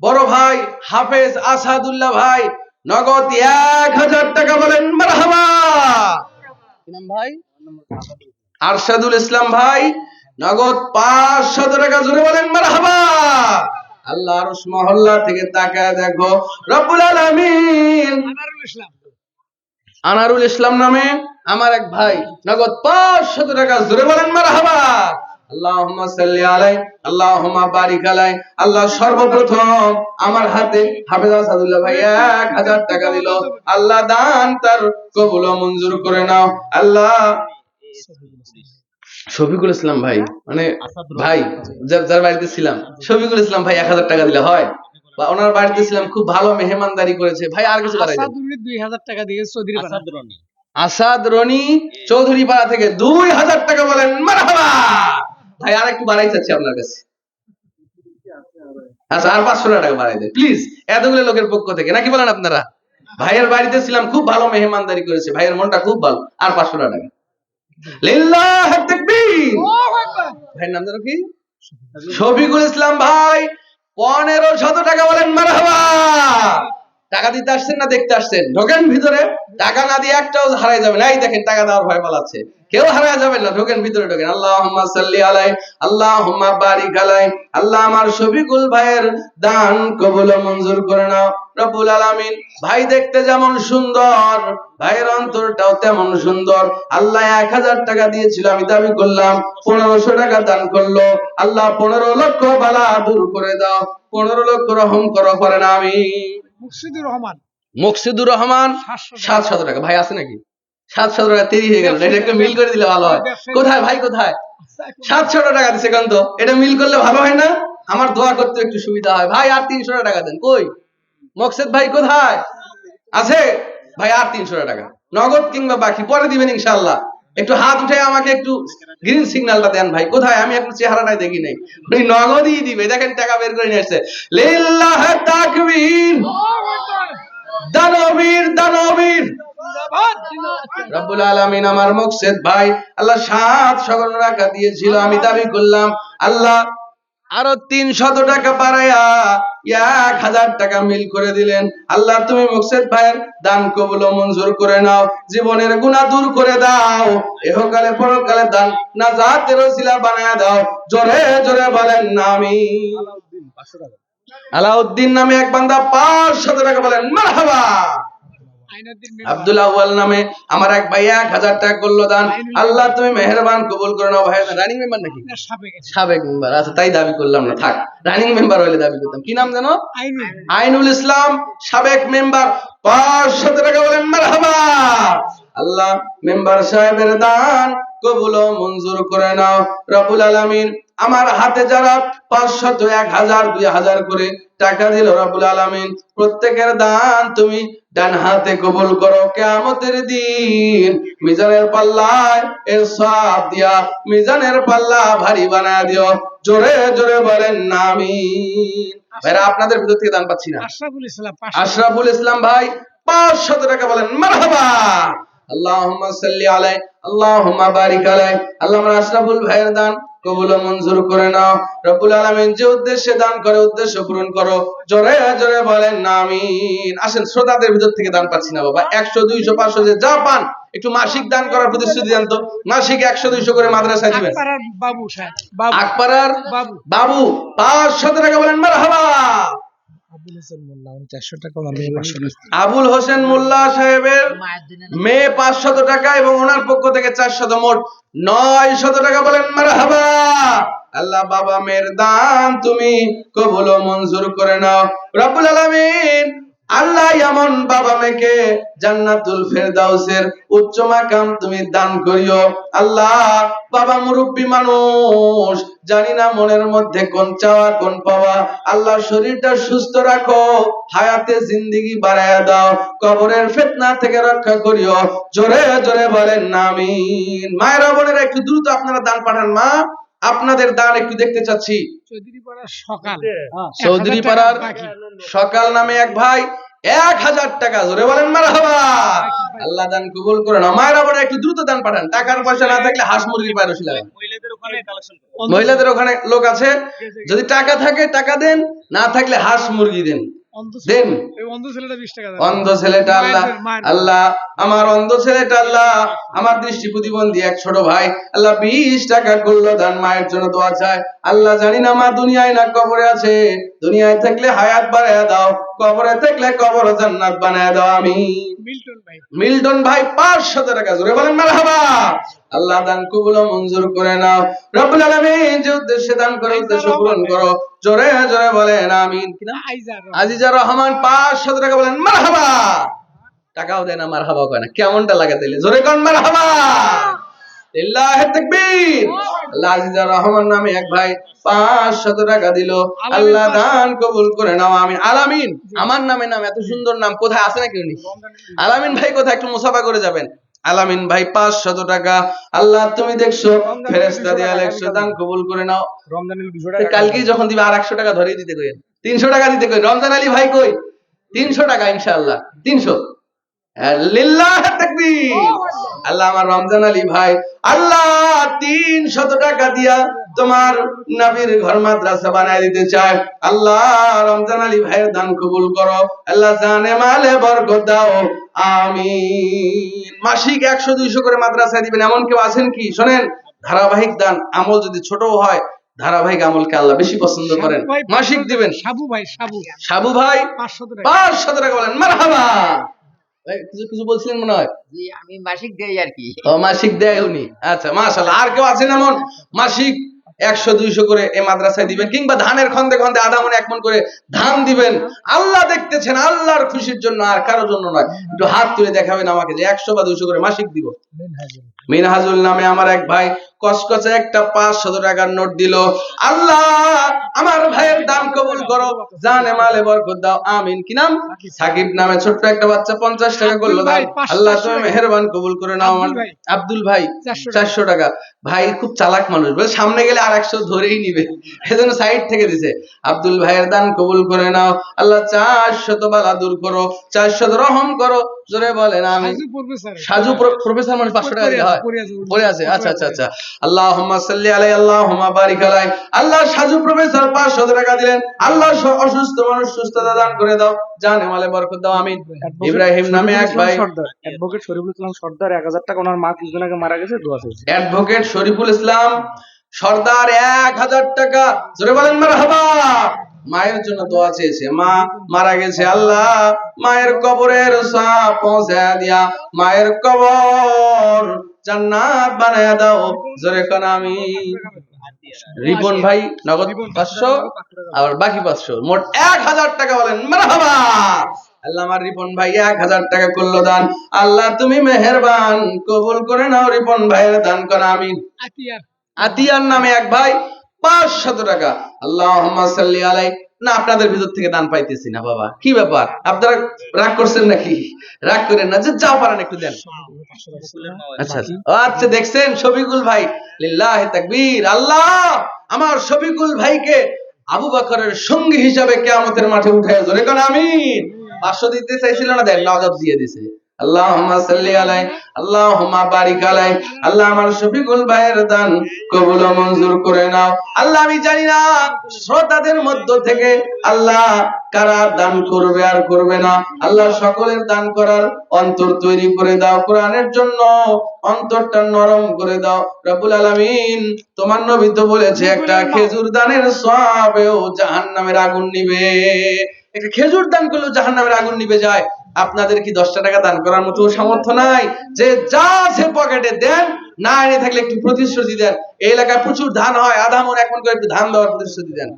বড় ভাই হাফেজ আসাদুল্লাহ ভাই নগদ 1000 টাকা, বলেন মারহাবা। কি নাম ভাই? আরশাদুল ইসলাম ভাই নগদ 500 টাকা, জোরে বলেন মারহাবা। আল্লাহ আরশ মহল্লা থেকে তাকায় দেখো, রব্বুল আলামিন আনারুল ইসলাম নামে আমার এক ভাই নগদ 500 টাকা, জোরে বলেন মারহাবা। আল্লাহুম্মা সাল্লি আলাইহি আল্লাহুম্মা বারিক আলাইহি। আল্লাহ সর্বপ্রথম আমার হাতে হাফেজ আসাদুল্লাহ ভাই 1000 টাকা দিল, আল্লাহ দান তার কবুল ও মঞ্জুর করে নাও। আল্লাহ শফিকুল ইসলাম ভাই, মানে ভাই যার বাড়িতে ছিলাম, শফিকুল ইসলাম ভাই 1000 টাকা দিলে হয়, বা ওনার বাড়িতে ছিলাম, খুব ভালো মেহমানদারি করেছে ভাই। আর কিছু বাড়াই দেন। 2000 টাকা দিয়ে চৌধুরী আসাদ রনি চৌধুরী পাড়া থেকে 2000 টাকা, বলেন মারহাবা। ভাই আর একটু বাড়াই চাচ্ছি আপনার কাছে। আচ্ছা আর 500 টাকা বাড়াই দেন প্লিজ, এতগুলো লোকের পক্ষ থেকে, নাকি বলেন আপনারা? ভাইয়ের বাড়িতে ছিলাম, খুব ভালো মেহমানদারি করেছে, ভাইয়ের মনটা খুব ভালো। আর 500 টাকা। লিল্লাহি তাকবীর। ভাইয়ের নাম জানো কি? শফিকুল ইসলাম ভাই 1500 টাকা, বলেন মারহাবা। টাকা দিতে আসছেন না দেখতে আসছেন? ঢোকেন ভিতরে, টাকা না দিয়ে একটাও হারাই যাবে না। এই দেখেন টাকা দেওয়ার ভয় পালাচ্ছে, কেউ হারায় যাবেন না, ঢোকেন ভিতরে ঢোকেন। আল্লাহুম্মা সাল্লি আলাইহি আল্লাহুম্মা বারিক আলাইহি। আল্লাহ আমার শফিকুল ভাইয়ের দান কবুল ও মঞ্জুর করে নাও রব্বুল আলামিন। ভাই দেখতে যেমন সুন্দর, ভাইয়ের অন্তরটাও তেমন সুন্দর। আল্লাহ 1000 টাকা দিয়েছিল, আমি দাবি করলাম 1500 টাকা দান করলো। আল্লাহ 15 লক্ষ বালা দূর করে দাও, 15 লক্ষ রহম করো, করেন আমিন। মুকসিদুর রহমান 700 টাকা। ভাই আছে নাকি? 700 টাকা 30 হয়ে গেল, এটা একটু মিল করে দিলে ভালো হয়। কোথায় ভাই, কোথায়? 700 টাকা দিছে কেন? তো এটা মিল করলে ভালো হয় না? আমার দোয়া করতে একটু সুবিধা হয়। ভাই আর 300 টাকা দেন। কই মকসেদ ভাই, কোথায় আছে ভাই? আর 300 টাকা নগদ কিংবা বাকি পরে দিবেন ইনশাআল্লাহ। একটু হাত উঠে আমাকে একটু গ্রিন সিগন্যালটা দেন ভাই। কোথায়? আমি এখন চেহারাটাই দেখি নাই, উনি নগদই দিবে। দেখেন টাকা বের করে নিয়ে আসছে। লিল্লাহি তাকবীর। দানবীর দানবীর রব্বুল আলামিন আমার মুকসেদ ভাই আল্লাহ 700 টাকা দিয়েছিল, আমি দাবি করলাম আল্লাহ আরো 300 টাকা বাড়ায়া 1000 টাকা মিল করে দিলেন। আল্লাহ তুমি মুকসেদ ভাইয়ের দান কবুল ও মঞ্জুর করে নাও, জীবনের গুনাহ দূর করে দাও, ইহকালে পরকালে দান নাজাতের ওসিলা বানায়া দাও। জোরে জোরে বলেন আমিন। আলাউদ্দিন নামে এক বান্দা 500 টাকা, বলেন মারহাবা। আব্দুল আউয়াল নামে আমার এক ভাই 1000 টাকা করলো দান, আল্লাহ তুমি মেহেরবান কবুল করে নাও। ভাই রানিং মেম্বার নাকি? সাবেক মেম্বার। আচ্ছা তাই দাবি করলাম না, থাক, রানিং মেম্বার হইলে দাবি করতাম। কি নাম জানো? আইনুল ইসলাম, সাবেক মেম্বার 500 টাকা, বলেন মারহাবা। আল্লাহ মেম্বার সাহেবের দান কবুল ও মঞ্জুর করে নাও রব্বুল আলামিন। আমার হাতে যারা 500, 1000, 2000 করে টাকা দিল রব্বুল আলামিন, প্রত্যেকের দান তুমি ডান হাতে কবুল করো। কিয়ামতের দিন মিজানের পাল্লায় এর সওয়াব দিয়া মিজানের পাল্লা ভারী বানায় দিও। জোরে জোরে বলেন আমিন। ভাইরা আপনাদের ভিতর থেকে দান পাচ্ছি না। আশরাফুল ইসলাম ভাই 500 টাকা বলেন মারহাবা। আল্লাহুম্মা সাল্লি আলাইহি আল্লাহুম্মা বারিক আলাইহি। আল্লাহ আমার আশরাফুল ভাইয়ের দান কবুল ও মঞ্জুর করে নাও। রব্বুল আলামিন যে উদ্দেশ্যে দান করে উদ্দেশ্য পূরণ করো। জোরে জোরে বলেন আমিন। আসেন শ্রোতাদের ভিতর থেকে দান পাচ্ছি না বাবা। 100, 200, 500 যে যা পান একটু মাসিক দান করার প্রতিশ্রুতি দেন তো। মাসিক 100, 200 করে মাদ্রাসায় দিবেন। আকপাড়ার বাবু 500 টাকা বলেন মারহাবা। আবুল হোসেন মোল্লা সাহেবের মেয়ে 500 টাকা এবং ওনার পক্ষ থেকে 400, মোট 900 টাকা বলেন মারহাবা। আল্লাহ বাবা মেয়ের দান তুমি কবুল ও মঞ্জুর করে নাও রব্বুল আলামিন। আল্লাহ এমন বাবা মেয়েকে জান্নাতুল ফেরদাউসের উচ্চ মাকাম তুমি দান করিও। আল্লাহ বাবা মুরব্বী মানুষ, জানি না মনের মধ্যে কোন চাওয়া কোন পাওয়া। আল্লাহ শরীরটা সুস্থ রাখো, হায়াতে জিন্দেগি বাড়ায়া দাও, কবরের ফিতনা থেকে রক্ষা করিও। জোরে জোরে বলেন আমিন। মায়েরা বোনেরা একটু দ্রুত আপনারা দান পাঠান। মা আপনাদের দান একটু দেখতে চাচ্ছি। চৌধুরী পাড়ার সকাল নামে এক ভাই 1000 টাকা, জোরে বলেন মারহাবা। আল্লাহ দান কবুল করে নাও। মায়েরা বোনেরা একটু দ্রুত দান পাঠান। টাকার পয়সা না থাকলে হাঁস মুরগি পায় রসি লাগান। মহিলাদের ওখানে লোক আছে, যদি টাকা থাকে টাকা দেন, না থাকলে হাঁস মুরগি দেন। দেন অন্ধ ছেলেটা আল্লাহ, আল্লাহ আমার অন্ধ ছেলেটা আল্লাহ আমার দৃষ্টি প্রতিবন্ধী এক ছোট ভাই আল্লাহ 20 টাকা করলো দান, মায়ের জন্য দোয়া চায়। আল্লাহ জানি না মা দুনিয়ায় না কবরে আছে, দুনিয়ায় থাকলে হায়াত বাড়ায়া দাও, কবরে থাকলে কবর জান্নাত বানায়া দাও। আমি মিল্টন ভাই 500 টাকা, জোরে বলেন মারহাবা। আল্লাহ দান কবুল ও মঞ্জুর করে নাও রব্বুল আলামিন। যে উদ্দেশ্যে দান করে উদ্দেশ্য পূরণ করো। জোরে জোরে বলেন আমিন। কি নাম? আজিজা রহমান 500 টাকা বলেন মারহাবা। টাকাও দেন না মারহাবা কয় না, কেমনটা লাগে তাইলে? জোরে কোন মারহাবা। লিল্লাহি তাকবীর। আল্লাহ আজিজা রহমান নামে এক ভাই 500 টাকা দিল। আল্লাহ দান কবুল করে নাও আমিন। আলামিন আমার নামে নাম, এত সুন্দর নাম কোথায় আছে নাকি উনি? আলামিন ভাই কোথায়? একটু মুসাফা করে যাবেন। আলামিন ভাই 500 টাকা। আল্লাহ তুমি দেখছো, ফেরেশতা দিয়া লেখছো, দান কবুল করে নাও। রমজানের 200 টাকা কালকে যখন দিবে আর 100 টাকা ধরেই দিতে কইেন, 300 টাকা দিতে কই। রমজান আলী ভাই কই? 300 টাকা ইনশাআল্লাহ 300। লিল্লাহি তাকবীর। আল্লাহ আমার রমজান আলী ভাই আল্লাহ 300 টাকা দিয়া তোমার নবীর ঘর মাদ্রাসা বানায় দিতে চায়। আল্লাহ রমজান আলী ভাইয়ের দান কবুল করো। আল্লাহ জানে মালে বরকত দাও আমিন। মাসিক 100, 200 করে মাদ্রাসায় দিবেন এমন কেউ আছেন কি? শোনেন, ধারাবাহিক দান, আমল যদি ছোট হয়, ধারাবাহিক আমলকে আল্লাহ বেশি পছন্দ করেন। মাসিক দিবেন। সাবু ভাই 500 টাকা বলেন মারহাবা। কিছু বলছিলেন মনে হয়? জি আমি মাসিক দেই আর কি। ও মাসিক দেয় উনি। আচ্ছা মাশাআল্লাহ। আর কেউ আছেন এমন মাসিক 100, 200 করে এই মাদ্রাসায় দিবেন, কিংবা ধানের খন্দে খন্দে আধা মণ 1 মণ করে ধান দিবেন? আল্লাহ দেখতেছেন, আল্লাহর খুশির জন্য, আর কারো জন্য নয়। একটু হাত তুলে দেখাবেন আমাকে যে 100 বা 200 করে মাসিক দিব। মিনহাজুল নামে আমার এক ভাই কসকসে একটা 500 টাকার নোট দিল। আল্লাহ আমার ভাইয়ের দান কবুল করো, জানে মালে বরকত দাও আমিন। কি নাম? সাকিব নামে ছোট্ট একটা বাচ্চা 50 টাকা করলো দান। আল্লাহ তুমি মেহেরবান কবুল করে নাও। আমার আব্দুল ভাই 400 টাকা। ভাই খুব চালাক মানুষ, বলে সামনে গেলে আর 100 ধরেই নিবে, এজন্য সাইড থেকে দিছে। আব্দুল ভাইয়ের দান কবুল করে নাও। আল্লাহ 400 বালা দূর করো, 400 রহম করো। জোরে বলেন আমিন। সাজু প্রফেসর মানে 500 টাকা দিতে হয়, পড়ে আছে। আচ্ছা আচ্ছা আচ্ছা। আল্লাহুম্মা সাল্লি আলাইহি আল্লাহুম্মা বারিক আলাইহি। আল্লাহ সাজু প্রফেসর 500 টাকা দিলেন। আল্লাহ অসুস্থ মানুষ সুস্থতা দান করে দাও, জানে মালে বরকত দাও আমিন। ইব্রাহিম নামে এক ভাই অ্যাডভোকেট শরীফুল ইসলাম সর্দার 1000 টাকা, ওনার মা কিছুদিন আগে মারা গেছে, দোয়া চাইছে। অ্যাডভোকেট শরীফুল ইসলাম সর্দার 1000 টাকা, জোরে বলেন মারহাবা। মায়ের জন্য দোয়া চেয়েছে, মা মারা গেছে। আল্লাহ মায়ের কবরের সওয়াব পৌঁছায়া দিয়া মায়ের কবর জান্নাত বানায়া দাও, জোরে কোন আমিন। রিপন ভাই নগদ 500 আর বাকি 500, মোট 1000 টাকা বলেন মারহাবা। আল্লাহ আমার রিপন ভাই 1000 টাকা করলো দান। আল্লাহ তুমি মেহেরবান কবুল করে নাও রিপন ভাইয়ের দান কর আমিন। আতিয়ার নামে এক ভাই 500 টাকা। আল্লাহুম্মা সাল্লি আলাই। না, আপনাদের ভিতর থেকে দান পাইতেছি না বাবা, কি ব্যাপার, আপনারা রাগ করছেন নাকি? রাগ করেন না, যে যা পারেন একটু দেন। আচ্ছা আচ্ছা, দেখছেন শফিকুল ভাই, লিল্লাহি তাকবীর। আল্লাহ আমার শফিকুল ভাইকে আবু বকরের সঙ্গী হিসাবে কিয়ামতের মাঠে উঠায়, জোরে কোন আমিন। 500 দিতে চাইছিল না, দেন, নগদ দিয়ে দিছে। আল্লাহুম্মা সাল্লি আলাই, আল্লাহুম্মা বারিক আলাই। আল্লাহ আমার শফিকুল ভাইয়ের দান কবুল ও মঞ্জুর করে নাও। আল্লাহ আমি জানি না শ্রোতাদের মধ্য থেকে আল্লাহ কারা দান করবে আর করবে না, আল্লাহ সকলের দান করার অন্তর তৈরি করে দাও, কোরআনের জন্য অন্তরটা নরম করে দাও রব্বুল আলামিন। তোমার নবী তো বলেছে একটা খেজুর দানের সওয়াবেও জাহান্নামের আগুন নিবে, একটা খেজুর দান করলেও জাহান্নামের আগুন নিবে যায়। আপনাদের কি 10টা টাকা দান করার মতো সামর্থ্য নাই? যে যা আছে পকেটে দেন, না এনে থাকলে একটু প্রতিশ্রুতি দেন। এই এলাকায় প্রচুর ধান হয়, আধা মণ 1 মণ করে একটু ধান দেওয়ার প্রতিশ্রুতি দেন।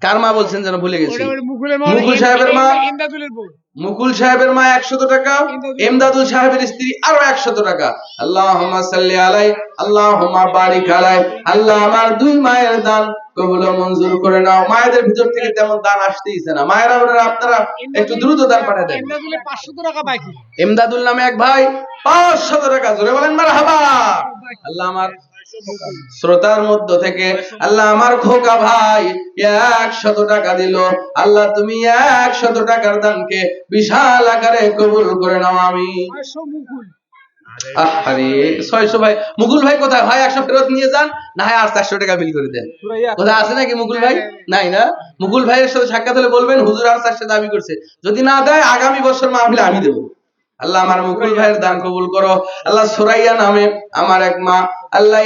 কার মা বলছেন যেন ভুলে গেছি, মুকুল সাহেবের মা। মুকুল সাহেবের মা 100 টাকা, এমদাদুল সাহেবের স্ত্রী আরো 100 টাকা। আল্লাহুম্মা সাল্লি আলাই, আল্লাহুম্মা বারিক আলাই। আল্লাহ আমার 2 মায়ের দান কবুল ও মঞ্জুর করে নাও। মায়েদের ভিতর থেকে তেমন দান আসতেইছে না, মায়েরা আপনারা একটু দ্রুত দান পাঠিয়ে দেন। এমদাদুলে 500 টাকা বাকি, এমদাদুল নামে এক ভাই 500 টাকা, জোরে বলেন মারহাবা। আল্লাহ আমার শ্রোতার মধ্য থেকে আল্লাহ আমার খোকা ভাই 100 টাকা দিল, আল্লাহ তুমি 100 টাকার দানকে বিশাল আকারে কবুল করে নাও। আমি আরে 600 ভাই, মুকুল ভাই কোথায় ভাই? 100 ফেরত নিয়ে যান, না হয় আর 400 টাকা বিল করে দেন। কোথায় আছে নাকি মুকুল ভাই? নাই না? মুকুল ভাইয়ের সাথে সাক্ষাৎ হলে বলবেন হুজুর আর 400 দাবি করছে, যদি না দেয় আগামী বছর মাহফিলে আমি দেব। আল্লাহ আমার মুকুল ভাইয়ের দান কবুল করো। আল্লাহ সুরাইয়া নামে আমার এক মা আল্লাহ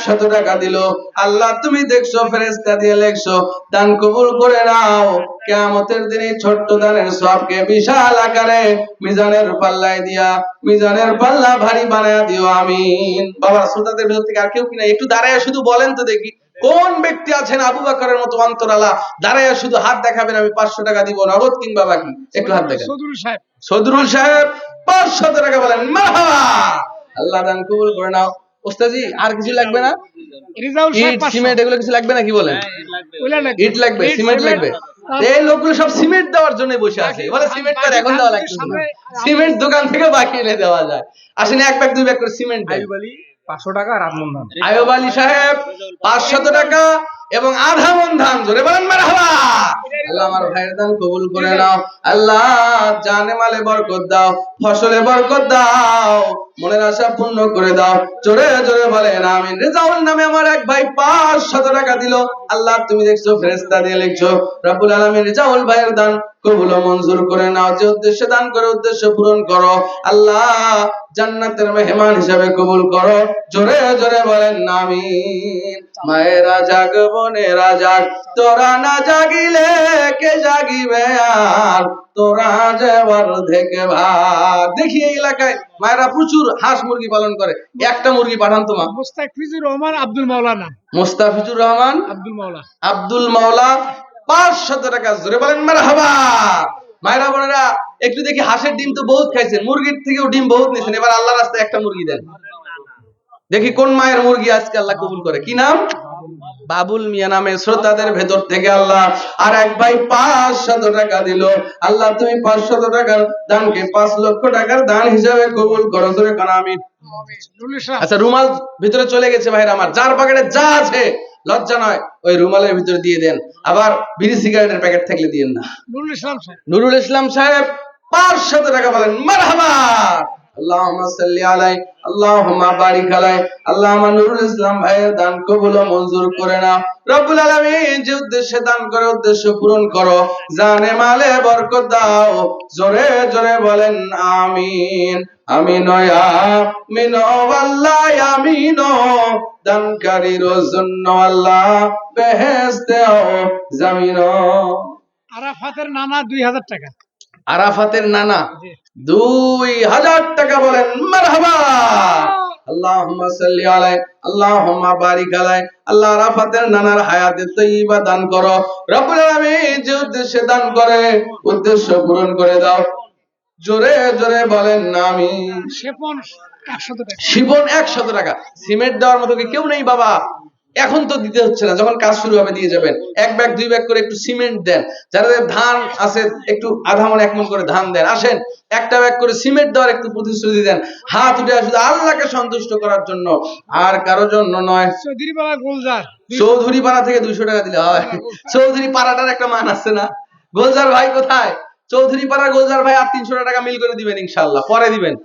100 টাকা দিল, আল্লাহ তুমি দেখছো ফেরেশতা দিয়ে লেখছো, দান কবুল করে নাও। কিয়ামতের দিনে ছোট্ট দানের সওয়াবকে বিশাল আকারে মিজানের পাল্লায় দিয়া মিজানের পাল্লা ভারী বানায়া দিও, আমিন। বাবা শ্রোতাদের ভিতর থেকে আর কেউ কিনা একটু দাঁড়ায় শুধু বলেন তো দেখি, কোন ব্যক্তি আছেন আবু বকরের মতো অন্তরালা, দাঁড়ায় শুধু হাত দেখাবেন আমি 500 টাকা দিব, নগদ কিংবা বাকি? একটু হাত দেখান। সদরুল সাহেব, সদরুল সাহেব 500 টাকা বলেন মারহাবা। আল্লাহ দান কবুল করে নাও। ওস্তাদজি আর কিছু লাগবে না? ইট সিমেন্ট এগুলো কিছু লাগবে না, কি বলেন? ইট লাগবে, সিমেন্ট লাগবে। এই লোকগুলো সব সিমেন্ট দেওয়ার জন্য বসে আছে, বলে সিমেন্ট করে এখন দেওয়া লাগছে, সিমেন্ট দোকান থেকে বাকি এনে দেওয়া যায়। আসেন 1 ব্যাগ 2 ব্যাগ করে সিমেন্ট দেন। 500 টাকা আর আধা মণ ধান। আয়ুব আলী সাহেব 500 টাকা এবং আধা মণ ধান, জোরে বলেন মারহাবা। আল্লাহ আমার ভাইয়ের দান কবুল করে নাও। আল্লাহ জানে মালে বরকত দাও, ফসলে বরকত দাও, মনের আশা পূর্ণ করে দাও, জোরে জোরে বলেন আমিন। রেজাউল নামে আমার এক ভাই 500 টাকা দিল, আল্লাহ তুমি দেখছো ফেরেশতা দিয়ে লিখছো, রব্বুল আলামিন রেজাউল ভাইয়ের দান কবুল ও মঞ্জুর করে নাও। যে উদ্দেশ্যে দান করে উদ্দেশ্য পূরণ করো, আল্লাহ জান্নাতের মেহমান হিসেবে কবুল করো, জোরে জোরে বলেন আমিন। মায়েরা জাগ, বোনেরা জাগ, তোরা না জাগিলে কে জাগিবে আর, তোরা যে অর্ধেক ভাগ। দেখি এই এলাকায় মায়েরা প্রচুর হাঁস মুরগি পালন করে, একটা মুরগি পাঠান তো মা। মুস্তাফিজুর রহমান আব্দুল মাওলানা, মুস্তাফিজুর রহমান আব্দুল মাওলা 500 টাকা, জোরে বলেন মারহাবা। মায়েরা বোনেরা একটু দেখি, হাঁসের ডিম তো বহুত খাইছেন, মুরগির থেকেও ডিম বহুত নিছেন, এবার আল্লাহর রাস্তায় একটা মুরগি দেন। দেখি কোন মায়ের মুরগি আজকে আল্লাহ কবুল করে। কি নাম? বাবুল মিয়া নামে শ্রোতাদের ভেতর থেকে আল্লাহ আর এক ভাই 500 টাকা দিল, আল্লাহ তুমি 500 টাকার দানকে 5 লক্ষ টাকার দান হিসেবে কবুল করো, জোরে কোন আমিন। আচ্ছা রুমাল ভিতরে চলে গেছে ভাইরা আমার, যার পকেটে যা আছে লজ্জা নয় ওই রুমালের ভিতরে দিয়ে দেন, আবার বিড়ি সিগারেটের প্যাকেট থাকলে দিয়েন না। নুরুল ইসলাম সাহেব 500 টাকা বলেন মারহাবা। আল্লাহুম্মা সাল্লি আলাই, আল্লাহুম্মা বারিক আলাই। আল্লাহ আমার নুরুল ইসলাম ভাইয়ের দান কবুল ও মঞ্জুর করে নাও রব্বুল আলামিন। যে উদ্দেশ্যে দান করে উদ্দেশ্য পূরণ করো, জানে মালে বরকত দাও, জোরে জোরে বলেন আমিন। আমিন আমিন আল্লাহ আমিন। দানকারীর জন্য আল্লাহ বেহেশতে ও জামিন। আরাফাতের নানা 2000 টাকা, আরাফাতের নানা 2000 টাকা বলেন মারহাবা। আল্লাহুম্মা সাল্লি আলাই, আল্লাহুম্মা বারিক আলাই। আল্লাহ আরাফাতের নানার হায়াতে তয়্যিবা দান করো রব্বুল আলামিন। যে উদ্দেশ্যে দান করে উদ্দেশ্য পূরণ করে দাও, জোরে জোরে বলেন আমিন। শিপন 100 টাকা, সিমেন্ট দেওয়ার মতো কি কেউ নেই বাবা? এখন তো দিতে হচ্ছে না, যখন কাজ শুরু হবে দিয়ে যাবেন। 1 ব্যাগ 2 ব্যাগ করে একটু সিমেন্ট দেন, যাদের ধান আছে একটু আধা মণ 1 মণ করে ধান দেন। আসেন একটা ব্যাগ করে সিমেন্ট দেওয়ার একটু প্রতিশ্রুতি দেন, হাত উঠে শুধু আল্লাহকে সন্তুষ্ট করার জন্য, আর কারোর জন্য নয়। চৌধুরী পাড়া থেকে 200 টাকা দিলে হয়? চৌধুরী পাড়াটার একটা মান আছে না? গোলজার ভাই কোথায়? চৌধুরী পাড়ার গোলজার ভাই আর 300 টাকা মিল করে দিবেন ইনশাআল্লাহ, পরে দিবেন।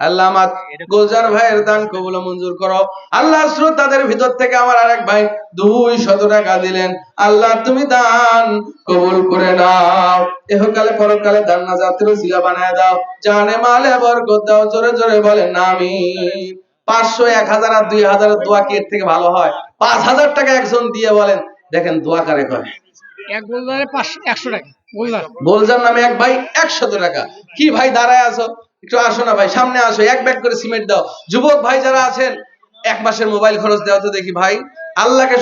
আল্লাহ আমার গোলজার ভাইয়ের দান কবুল ও মঞ্জুর করো। আল্লাহ শ্রোতাদের ভিতর থেকে আমার আরেক ভাই 200 টাকা দিলেন, আল্লাহ তুমি দান কবুল করে নাও, ইহকালে পরকালে জান্নাতের ওসিলা বানায় দাও, জানে মালে বরকত দাও। জোরে জোরে বলেন আমিন। 500 1000 আর 2000 এর দোয়া কি এর থেকে ভালো হয়? 5000 টাকা একজন দিয়ে বলেন দেখেন দোয়া কারে করে। এক গোলদারে 100 টাকা গোলদার। গোলজার নামে এক ভাই 100 টাকা। কি ভাই দাঁড়ায় আছো, একটু আসো না ভাই, সামনে আসো, 1 ব্যাগ করে সিমেন্ট দাও। যুবক ভাই যারা আছেন 1 মাসের মোবাইল খরচ দাও তো দেখি ভাই। আল্লাহকে